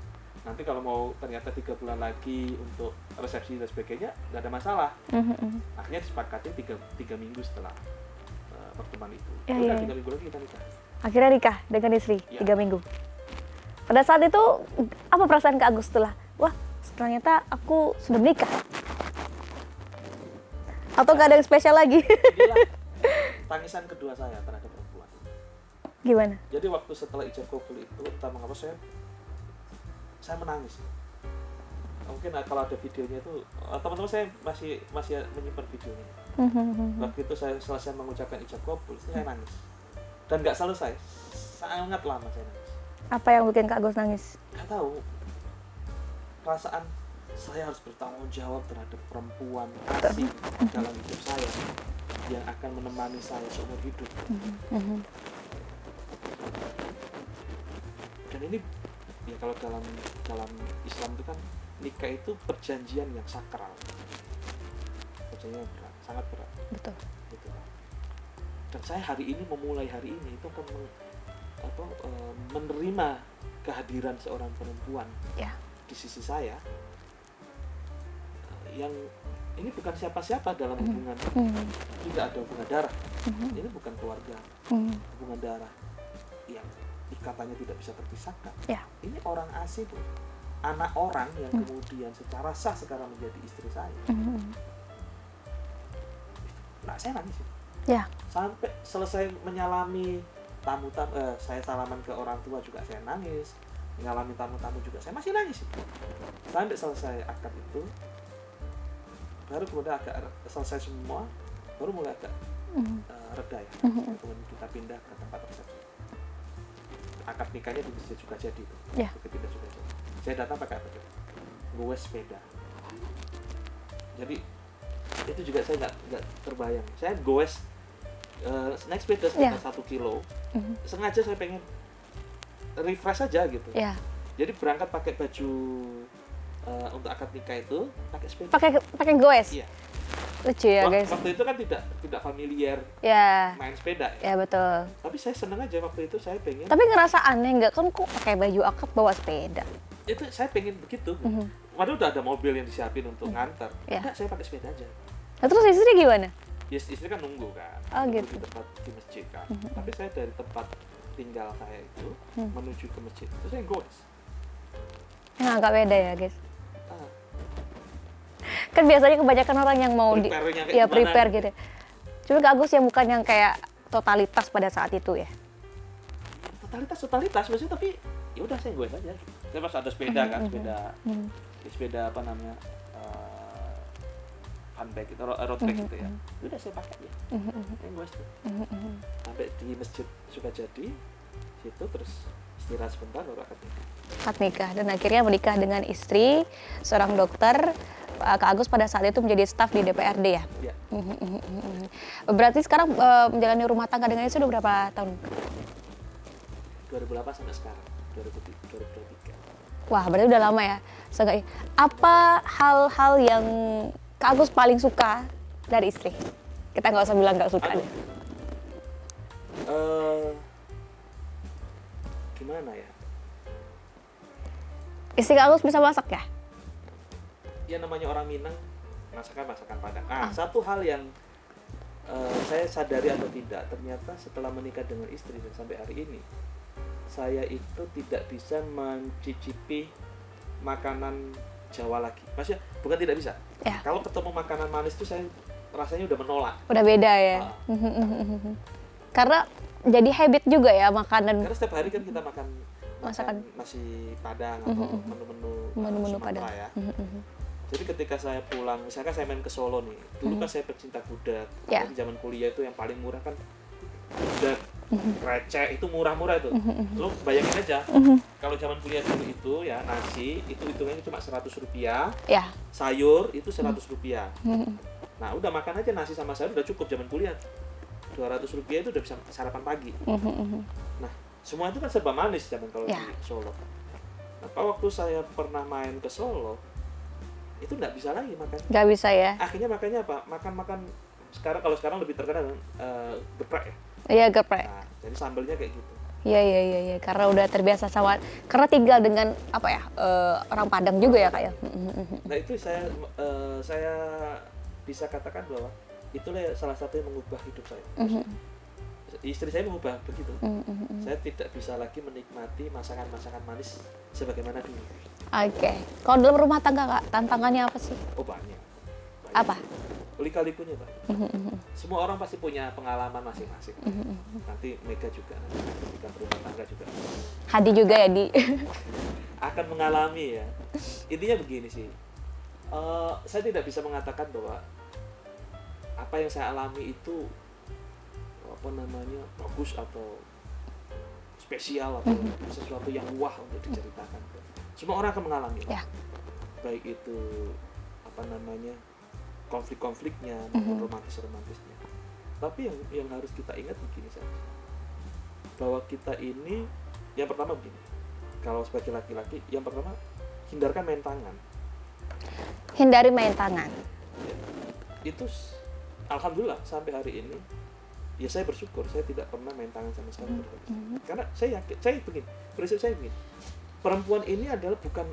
Nanti kalau mau ternyata 3 bulan lagi untuk resepsi dan sebagainya, nggak ada masalah. Akhirnya disepakati 3 minggu setelah pertemuan itu. Udah 3 minggu lagi kita nikah. Akhirnya nikah dengan istri 3 minggu. Pada saat itu apa perasaan Kak Agus setelah, wah ternyata aku sudah menikah? Atau nggak ada yang spesial lagi? Inilah tangisan kedua saya terhadap perempuan. Gimana? Jadi waktu setelah ijab kabul itu, entah mengapa saya menangis. Mungkin kalau ada videonya itu, teman-teman saya masih menyimpan videonya. Waktu itu saya selesai mengucapkan ijab kabul, saya nangis. Dan nggak selesai, sangat lama saya nangis. Apa yang bikin Kak Agus nangis? Nggak tahu, perasaan saya harus bertanggung jawab terhadap perempuan asing dalam hidup saya yang akan menemani saya seumur hidup. Dan ini ya kalau dalam Islam itu kan nikah itu perjanjian yang sakral, perjanjian yang berat, sangat berat. Betul. Gitu. Dan saya memulai hari ini itu akan menerima kehadiran seorang perempuan di sisi saya, yang ini bukan siapa-siapa dalam hubungan, tidak ada hubungan darah, ini bukan keluarga, hubungan darah yang ikatannya tidak bisa terpisahkan. Ini orang asing, anak orang yang kemudian secara sah sekarang menjadi istri saya. Nah, saya nangis sampai selesai menyalami tamu-tamu, saya salaman ke orang tua juga saya nangis, mengalami tamu-tamu juga saya masih nangis. Sampai selesai akad itu, baru kemudian agak selesai semua, baru mulai agak reda ya. Kemudian kita pindah ke tempat resepsi. Akad nikahnya di Masjid Sukajadi itu. Begitu pindah Sukajadi. Saya datang pakai apa? Gue sepeda. Jadi itu juga saya nggak terbayang. Saya goes naik sepeda sekitar 1 kilo. Sengaja saya pengen refresh aja gitu. Jadi berangkat pakai baju untuk akad nikah itu pakai sepeda. Pakai goes. Iya. Lucu ya guys. Waktu itu kan tidak familiar main sepeda. Ya betul. Tapi saya seneng aja waktu itu, saya pengen. Tapi ngerasa aneh nggak kan kok pakai baju akad bawa sepeda? Itu saya pengen begitu. Padahal udah ada mobil yang disiapin untuk nganter. Enggak, saya pakai sepeda aja. Nah, terus istri gimana? Ya, istri kan nunggu kan. Gitu. Di tempat di masjid kan. Tapi saya dari tempat tinggal saya itu menuju ke masjid itu saya goes. Nah, agak beda ya guys. Kan biasanya kebanyakan orang yang mau prepare gitu. Cuma Kak Agus yang bukan yang kayak totalitas pada saat itu ya. Totalitas maksudnya, tapi ya udah saya goes aja. Saya pas ada sepeda kan, sepeda apa namanya? Handbag itu, road bag gitu ya. Udah saya pakai ya. Saya goes tuh. Sampai di Masjid Sukajadi situ, terus istirahat sebentar baru akad nikah. Dan akhirnya menikah dengan istri seorang dokter. Kak Agus pada saat itu menjadi staf di DPRD ya? Iya. Berarti sekarang menjalani rumah tangga dengan istri udah berapa tahun? 2008 sampai sekarang, 2023. Wah, berarti udah lama ya. Apa hal-hal yang Kak Agus paling suka dari istri? Kita nggak usah bilang nggak suka deh. Gimana ya? Istri Kak Agus bisa masak ya? Ya namanya orang Minang, masakan Padang. Satu hal yang saya sadari atau tidak, ternyata setelah menikah dengan istri dan sampai hari ini, saya itu tidak bisa mencicipi makanan Jawa lagi. Maksudnya bukan tidak bisa. Kalau ketemu makanan manis itu saya rasanya udah menolak. Udah beda ya. Karena jadi habit juga ya makanan. Karena setiap hari kan kita makan Masakan. nasi Padang atau menu-menu Padang. Sumatera ya. Jadi ketika saya pulang, misalkan saya main ke Solo nih, dulu kan saya pecinta gudeg. Ya. Di zaman kuliah itu yang paling murah kan gudeg, receh, itu murah-murah itu. Lu bayangin aja, kalau zaman kuliah dulu itu ya nasi itu hitungannya cuma 100 rupiah, Ya. sayur itu 100 rupiah. Nah udah makan aja nasi sama sayur udah cukup zaman kuliah. 200 rupiah itu udah bisa sarapan pagi. Nah semua itu kan serba manis zaman kalau Ya. di Solo. Nah waktu saya pernah main ke Solo, itu nggak bisa lagi makan. Nggak bisa ya? Akhirnya makannya apa? Makan kalau sekarang lebih terkenal geprek ya. Iya, geprek. Nah, jadi sambelnya kayak gitu. Iya. Karena udah terbiasa sama, karena tinggal dengan apa ya, orang Padang juga ya Kak ya. Nah itu saya bisa katakan bahwa itulah salah satu yang mengubah hidup saya. Istri saya mengubah begitu. Saya tidak bisa lagi menikmati masakan-masakan manis sebagaimana dulu. Oke. Kalau dalam rumah tangga Kak, tantangannya apa sih? Oh banyak. Apa? Lika-likunya Pak. Semua orang pasti punya pengalaman masing-masing. Nanti Mega juga ketika berumah tangga juga Hadi juga ya Di. akan mengalami ya. Intinya begini sih. Saya tidak bisa mengatakan bahwa apa yang saya alami itu bagus atau spesial atau sesuatu yang wah untuk diceritakan. Semua orang akan mengalami. Ya. Baik itu konflik-konfliknya maupun romantis-romantisnya. Tapi yang harus kita ingat begini saja. Bahwa kita ini yang pertama begini. Kalau sebagai laki-laki, yang pertama hindarkan main tangan. Hindari main tangan. Ya. Itu alhamdulillah sampai hari ini ya saya bersyukur saya tidak pernah main tangan sama sekali. Karena saya yakin, prinsip saya begini. Perempuan ini adalah bukan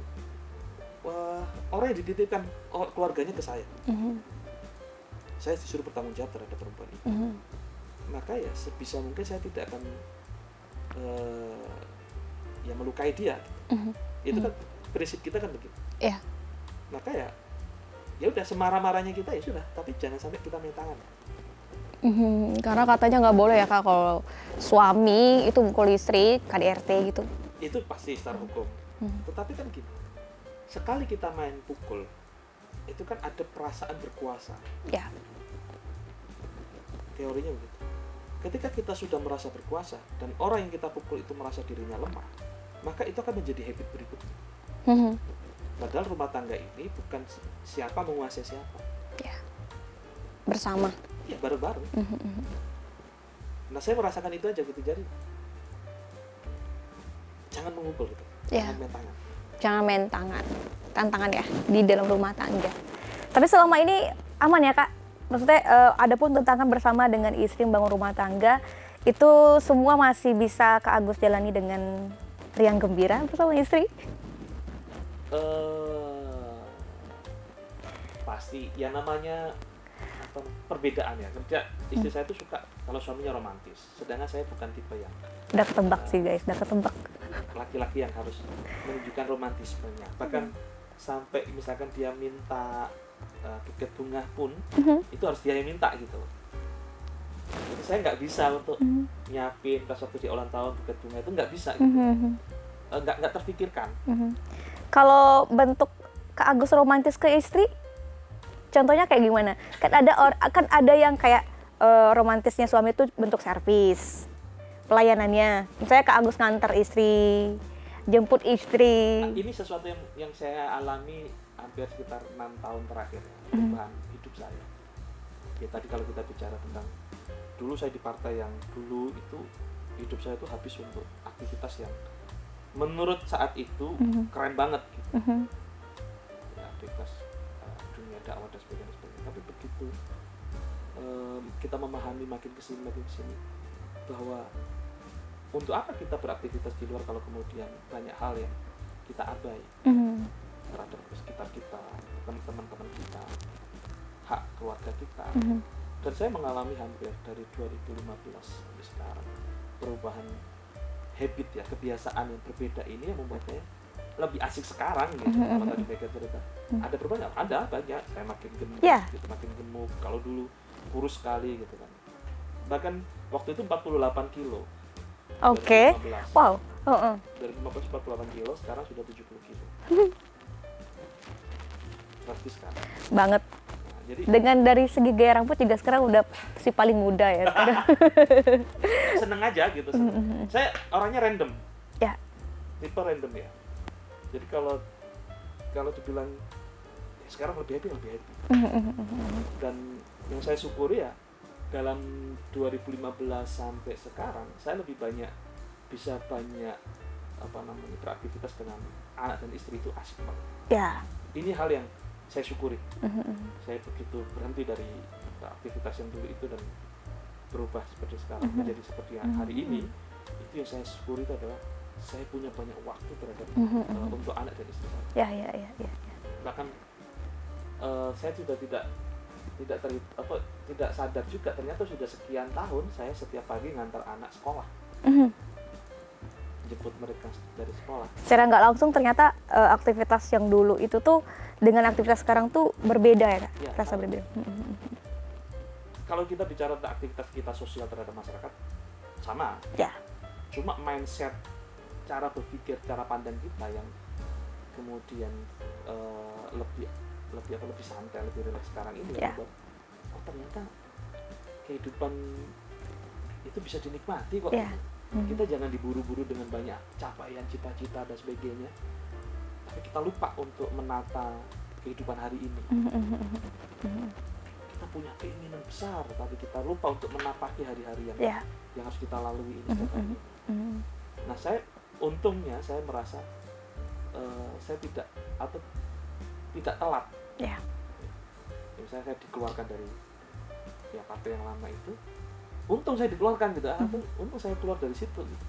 orang yang dititipkan keluarganya ke saya. Saya disuruh bertanggung jawab terhadap perempuan itu. Maka ya sebisa mungkin saya tidak akan ya melukai dia. Itu kan prinsip kita kan begitu. Iya. Maka ya udah semarah-marahnya kita ya sudah, tapi jangan sampai kita main tangan. Karena katanya nggak boleh ya Kak kalau suami itu mukul istri, KDRT gitu. Itu pasti secara hukum. Tetapi kan gini, sekali kita main pukul, itu kan ada perasaan berkuasa. Ya. Teorinya begitu. Ketika kita sudah merasa berkuasa dan orang yang kita pukul itu merasa dirinya lemah, maka itu akan menjadi habit berikutnya. Padahal rumah tangga ini bukan siapa menguasai siapa. Ya. Bersama. Ya bareng-bareng. Nah saya merasakan itu aja gitu. Jadi jangan memukul gitu. Ya. Jangan main tangan. Jangan main tangan. Tantangan ya di dalam rumah tangga. Tapi selama ini aman ya Kak? Maksudnya ada pun tantangan bersama dengan istri membangun rumah tangga, itu semua masih bisa Kak Agus jalani dengan riang gembira bersama istri? Pasti ya namanya perbedaan ya. Kerja istri saya tuh suka kalau suaminya romantis, sedangkan saya bukan tipe yang Udah ketebak sih guys, udah ketebak. laki-laki yang harus menunjukkan romantismenya. Bahkan sampai misalkan dia minta buket bunga pun itu harus dia yang minta gitu. Jadi saya nggak bisa untuk nyiapin pas waktu di ulang tahun buket bunga itu nggak bisa gitu. Nggak terfikirkan. Kalau bentuk Kak Agus romantis ke istri, contohnya kayak gimana? Kan ada yang kayak romantisnya suami itu bentuk servis, pelayanannya. Misalnya Kak Agus nganter istri, jemput istri. Nah, ini sesuatu yang saya alami hampir sekitar 6 tahun terakhir perubahan hidup saya. Ya tadi kalau kita bicara tentang dulu saya di partai yang dulu itu hidup saya itu habis untuk aktivitas yang menurut saat itu keren banget gitu. Ya, aktivitas dunia dakwah dan sebagainya. Tapi begitu kita memahami makin kesini bahwa untuk apa kita beraktivitas di luar kalau kemudian banyak hal yang kita abai terhadap sekitar kita, teman-teman kita, hak keluarga kita. Dan saya mengalami hampir dari 2015 sampai sekarang perubahan habit ya, kebiasaan yang berbeda ini yang membuat saya lebih asik sekarang gitu. Kalau tadi mereka cerita ada perubahan, ada banyak. Saya makin gemuk, gitu, makin gemuk. Kalau dulu kurus sekali gitu kan. Bahkan waktu itu 48 kilo. Oke. 2015. Wow. Dari 48 kilo sekarang sudah 70 kilo. Drastis kan? Banget. Nah, jadi Dengan dari segi gaya rambut juga sekarang udah si paling muda ya sekarang. seneng aja gitu. Seneng. Saya orangnya random, Ya. tipe random ya. Jadi kalau dibilang ya sekarang lebih happy. Dan yang saya syukuri ya dalam 2015 sampai sekarang saya lebih banyak bisa beraktivitas dengan anak dan istri itu asik banget. Ya. Ini hal yang saya syukuri. Saya begitu berhenti dari aktivitas yang dulu itu dan berubah seperti sekarang menjadi seperti yang hari ini. Itu yang saya syukuri itu adalah saya punya banyak waktu terhadap untuk anak dan istri saya. Ya. Bahkan saya sudah tidak sadar juga ternyata sudah sekian tahun saya setiap pagi ngantar anak sekolah, jemput mereka dari sekolah. Secara nggak langsung ternyata aktivitas yang dulu itu tuh dengan aktivitas sekarang tuh berbeda ya Kak? Ya, Rasa berbeda. Kalau kita bicara tentang aktivitas kita sosial terhadap masyarakat sama, Ya. cuma mindset, cara berpikir, cara pandang kita yang kemudian lebih santai, lebih rileks sekarang ini Ya. membuat ternyata kehidupan itu bisa dinikmati kok. Ya. Kita jangan diburu-buru dengan banyak capaian, cita-cita dan sebagainya, tapi kita lupa untuk menata kehidupan hari ini. Kita punya keinginan besar, tapi kita lupa untuk menapaki hari-hari yang harus kita lalui ini setiap hari. Nah, untungnya saya merasa saya tidak telat. Ya. Misalnya saya dikeluarkan dari partai yang lama itu, untung saya dikeluarkan gitu, untung saya keluar dari situ gitu.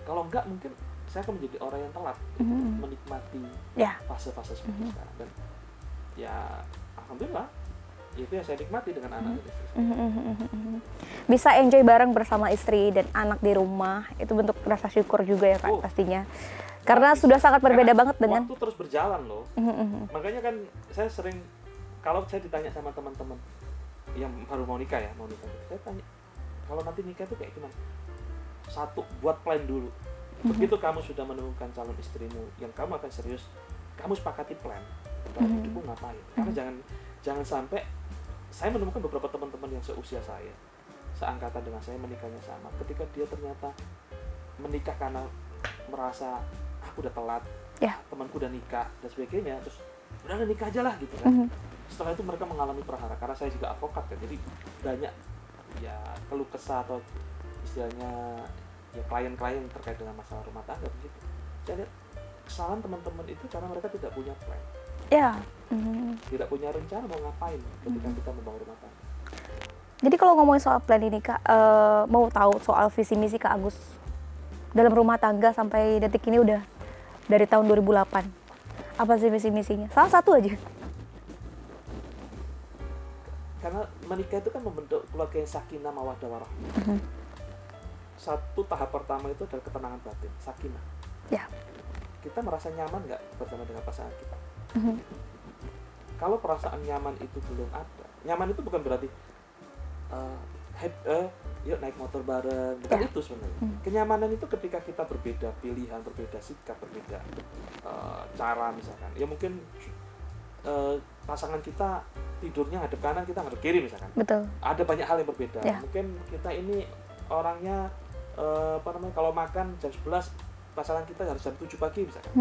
Kalau enggak mungkin saya akan menjadi orang yang telat menikmati fase-fase seperti sekarang. Dan ya alhamdulillah itu yang saya nikmati dengan anak dan istri saya. Bisa enjoy bareng bersama istri dan anak di rumah, itu bentuk rasa syukur juga ya Kak pastinya. Karena sudah sangat berbeda banget dengan waktu terus berjalan loh. Makanya kan saya sering kalau saya ditanya sama teman-teman yang baru mau nikah, saya tanya kalau nanti nikah itu kayak gimana? Satu, buat plan dulu. Begitu kamu sudah menemukan calon istrimu yang kamu akan serius, kamu sepakati plan dalam hidupmu ngapain. Karena jangan sampai saya menemukan beberapa teman-teman yang seusia saya, seangkatan dengan saya, menikahnya sama. Ketika dia ternyata menikah karena merasa aku udah telat, temanku udah nikah dan sebagainya, terus udah nikah aja lah gitu kan. Setelah itu mereka mengalami prahara, karena saya juga advokat kan, jadi banyak ya keluh kesah atau istilahnya ya klien-klien terkait dengan masalah rumah tangga begitu. Saya lihat kesalahan teman-teman itu karena mereka tidak punya plan, tidak punya rencana mau ngapain ketika kita membangun rumah tangga. Jadi kalau ngomongin soal plan ini Kak, mau tahu soal visi misi Kak Agus dalam rumah tangga sampai detik ini udah dari tahun 2008. Apa sih visi misinya? Salah satu aja. Karena menikah itu kan membentuk keluarga yang sakinah mawaddah warahmah. Satu tahap pertama itu adalah ketenangan batin, sakinah. Ya. Kita merasa nyaman nggak bersama dengan pasangan kita? Kalau perasaan nyaman itu belum ada, nyaman itu bukan berarti yuk naik motor bareng, bukan itu sebenarnya. Kenyamanan itu ketika kita berbeda pilihan, berbeda sikap, berbeda cara misalkan. Ya mungkin pasangan kita tidurnya ngadep kanan, kita ngadep kiri misalkan. Betul. Ada banyak hal yang berbeda. Ya. Mungkin kita ini orangnya kalau makan jam 11, pasangan kita harus jam 7 pagi misalkan.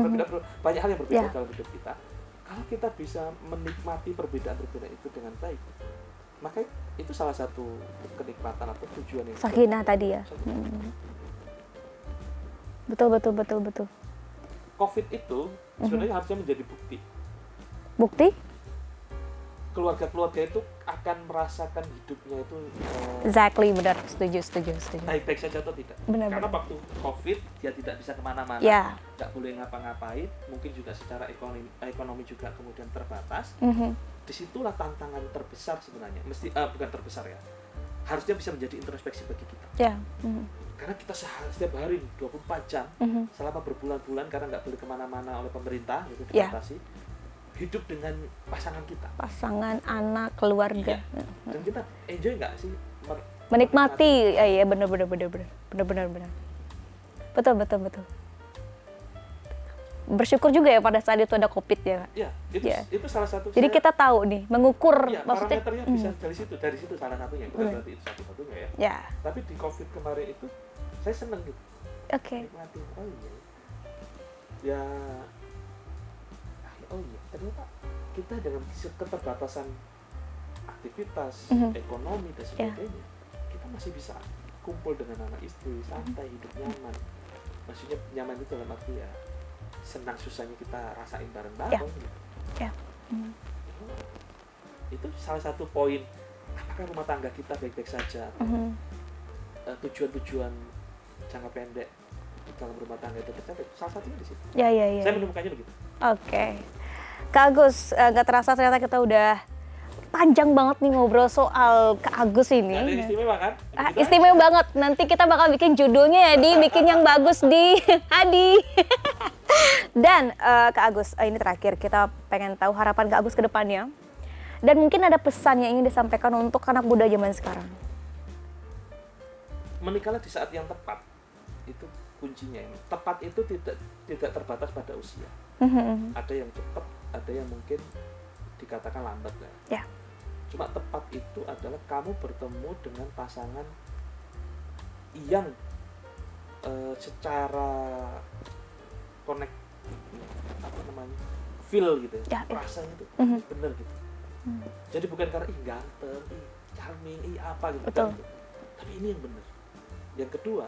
Banyak hal yang berbeda dalam hidup kita. Kalau kita bisa menikmati perbedaan-perbedaan itu dengan baik, maka itu salah satu kenikmatan atau tujuan yang sakinah tadi ya. Betul. COVID itu sebenarnya harusnya menjadi bukti. Bukti? Keluarga-keluarga itu akan merasakan hidupnya itu Exactly, benar. Setuju. baik-baik saja atau tidak. Benar. Karena waktu COVID dia tidak bisa kemana-mana, nggak boleh ngapa-ngapain, mungkin juga secara ekonomi juga kemudian terbatas. Disitulah tantangan terbesar sebenarnya. Bukan terbesar ya. Harusnya bisa menjadi introspeksi bagi kita. Ya. Karena kita setiap hari 24 jam selama berbulan-bulan karena nggak boleh kemana-mana oleh pemerintah itu dibatasi. Hidup dengan pasangan kita, Pasangan, anak, keluarga. Iya. Dan kita enjoy nggak sih Menikmati. Iya, benar. Betul. bersyukur juga ya pada saat itu ada COVID ya. Ya, itu salah satu. Jadi kita tahu nih, mengukur maksudnya. Parameternya bisa dari situ salah satunya. Bukan berarti itu satu-satunya ya. Ya. Tapi di COVID kemarin itu saya seneng gitu. Oke. Nikmati. Oh iya. Ya. Oh iya. Ternyata kita dengan keterbatasan aktivitas, ekonomi dan sebagainya, kita masih bisa kumpul dengan anak istri, santai, hidup nyaman. Maksudnya nyaman itu dalam arti ya senang susahnya kita rasain bareng-bareng. Gitu. Itu salah satu poin. Apakah rumah tangga kita baik-baik saja? Tujuan-tujuan jangka pendek dalam rumah tangga itu tercapai? Salah satunya di situ. Ya. Saya menemukannya begitu. Oke. Kak Agus, nggak terasa ternyata kita udah panjang banget nih ngobrol soal Kak Agus ini. Ada istimewa kan? Istimewa banget. Nanti kita bakal bikin judulnya ya, bikin yang bagus di Adi. Dan Kak Agus, ini terakhir kita pengen tahu harapan Kak Agus ke depannya. Dan mungkin ada pesan yang ingin disampaikan untuk anak muda zaman sekarang. Menikahlah di saat yang tepat. Itu kuncinya ini. Tepat itu tidak terbatas pada usia. Ada yang cepat, ada yang mungkin dikatakan lambat ya. Cuma tepat itu adalah kamu bertemu dengan pasangan yang secara connect feel gitu ya. Rasanya itu benar gitu. Jadi bukan karena ganteng, charming, apa gitu. Betul. Tapi ini yang benar. Yang kedua,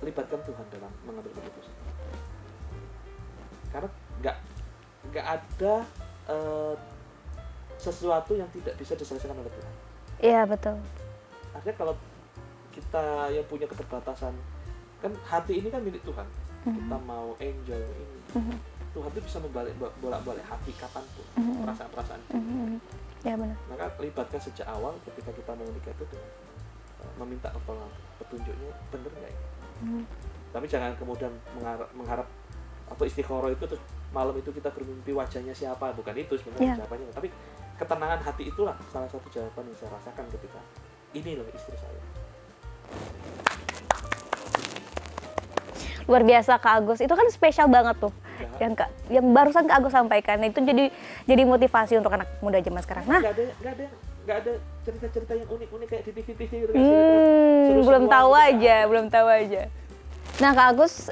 libatkan Tuhan dalam mengambil keputusan. Karena nggak ada sesuatu yang tidak bisa diselesaikan oleh Tuhan. Iya, betul. Artinya kalau kita yang punya keterbatasan, kan hati ini kan milik Tuhan. Kita mau enjoy ini, Tuhan itu bisa bolak-balik hati kapanpun, perasaan-perasaan itu. Ya benar. Maka libatkan sejak awal ketika kita mau menikah itu dengan meminta pertolongan, petunjuknya benar nggak ya? Tapi jangan kemudian mengharap apa istikharah itu terus malam itu kita bermimpi wajahnya siapa, bukan itu sebenarnya jawabannya. Tapi ketenangan hati itulah salah satu jawaban yang saya rasakan ketika ini loh istri saya. Luar biasa Kak Agus, itu kan spesial banget tuh yang barusan Kak Agus sampaikan. Itu jadi motivasi untuk anak muda zaman sekarang. Nah, nggak ada cerita-cerita yang unik-unik kayak di TV-TV gitu. Belum tahu aja. Nah Kak Agus,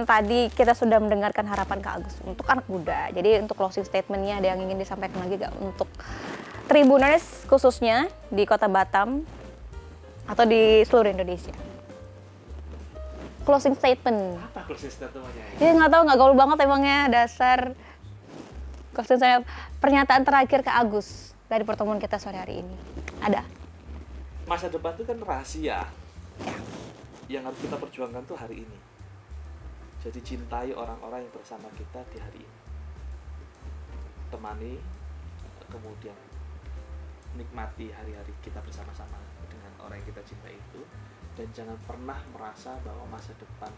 tadi kita sudah mendengarkan harapan Kak Agus untuk anak muda. Jadi untuk closing statement-nya ada yang ingin disampaikan lagi gak untuk Tribuners khususnya di Kota Batam atau di seluruh Indonesia? Closing statement. Apa closing statement-nya? Ya nggak tahu, nggak gaul banget emangnya dasar. Closing statement, pernyataan terakhir Kak Agus dari pertemuan kita sore hari ini. Ada? Masa depan itu kan rahasia. Yang harus kita perjuangkan tuh hari ini. Jadi cintai orang-orang yang bersama kita di hari ini. Temani, kemudian nikmati hari-hari kita bersama-sama dengan orang yang kita cintai itu. Dan jangan pernah merasa bahwa masa depan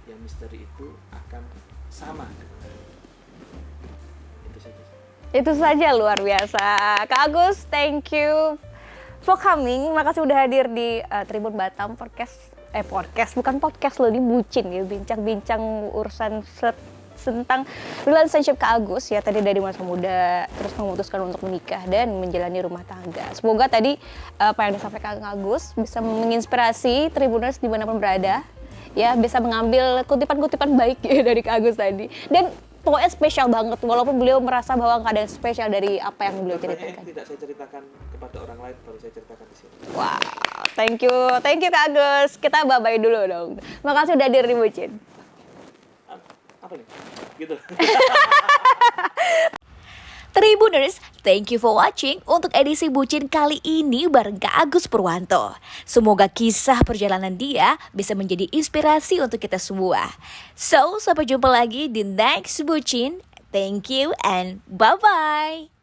yang misteri itu akan sama dengan itu saja. Itu saja, luar biasa. Kak Agus, thank you for coming. Makasih udah hadir di Tribun Batam podcast, bukan podcast loh, ini bucin ya, bincang-bincang urusan tentang relationship Kak Agus ya, tadi dari masa muda terus memutuskan untuk menikah dan menjalani rumah tangga. Semoga tadi apa yang disampaikan Kak Agus bisa menginspirasi Tribuners dimanapun berada ya, bisa mengambil kutipan-kutipan baik ya dari Kak Agus tadi. Dan pokoknya spesial banget, walaupun beliau merasa bahwa nggak ada yang spesial dari apa yang beliau ceritakan. Tidak saya ceritakan kepada orang lain, baru saya ceritakan di sini. Wow, thank you Kak Agus. Kita bye-bye dulu dong. Makasih udah hadir di Bucin. Apa nih? Gitu. Tribuners, thank you for watching untuk edisi Bucin kali ini bareng Kak Agus Purwanto. Semoga kisah perjalanan dia bisa menjadi inspirasi untuk kita semua. So, sampai jumpa lagi di next Bucin. Thank you and bye-bye.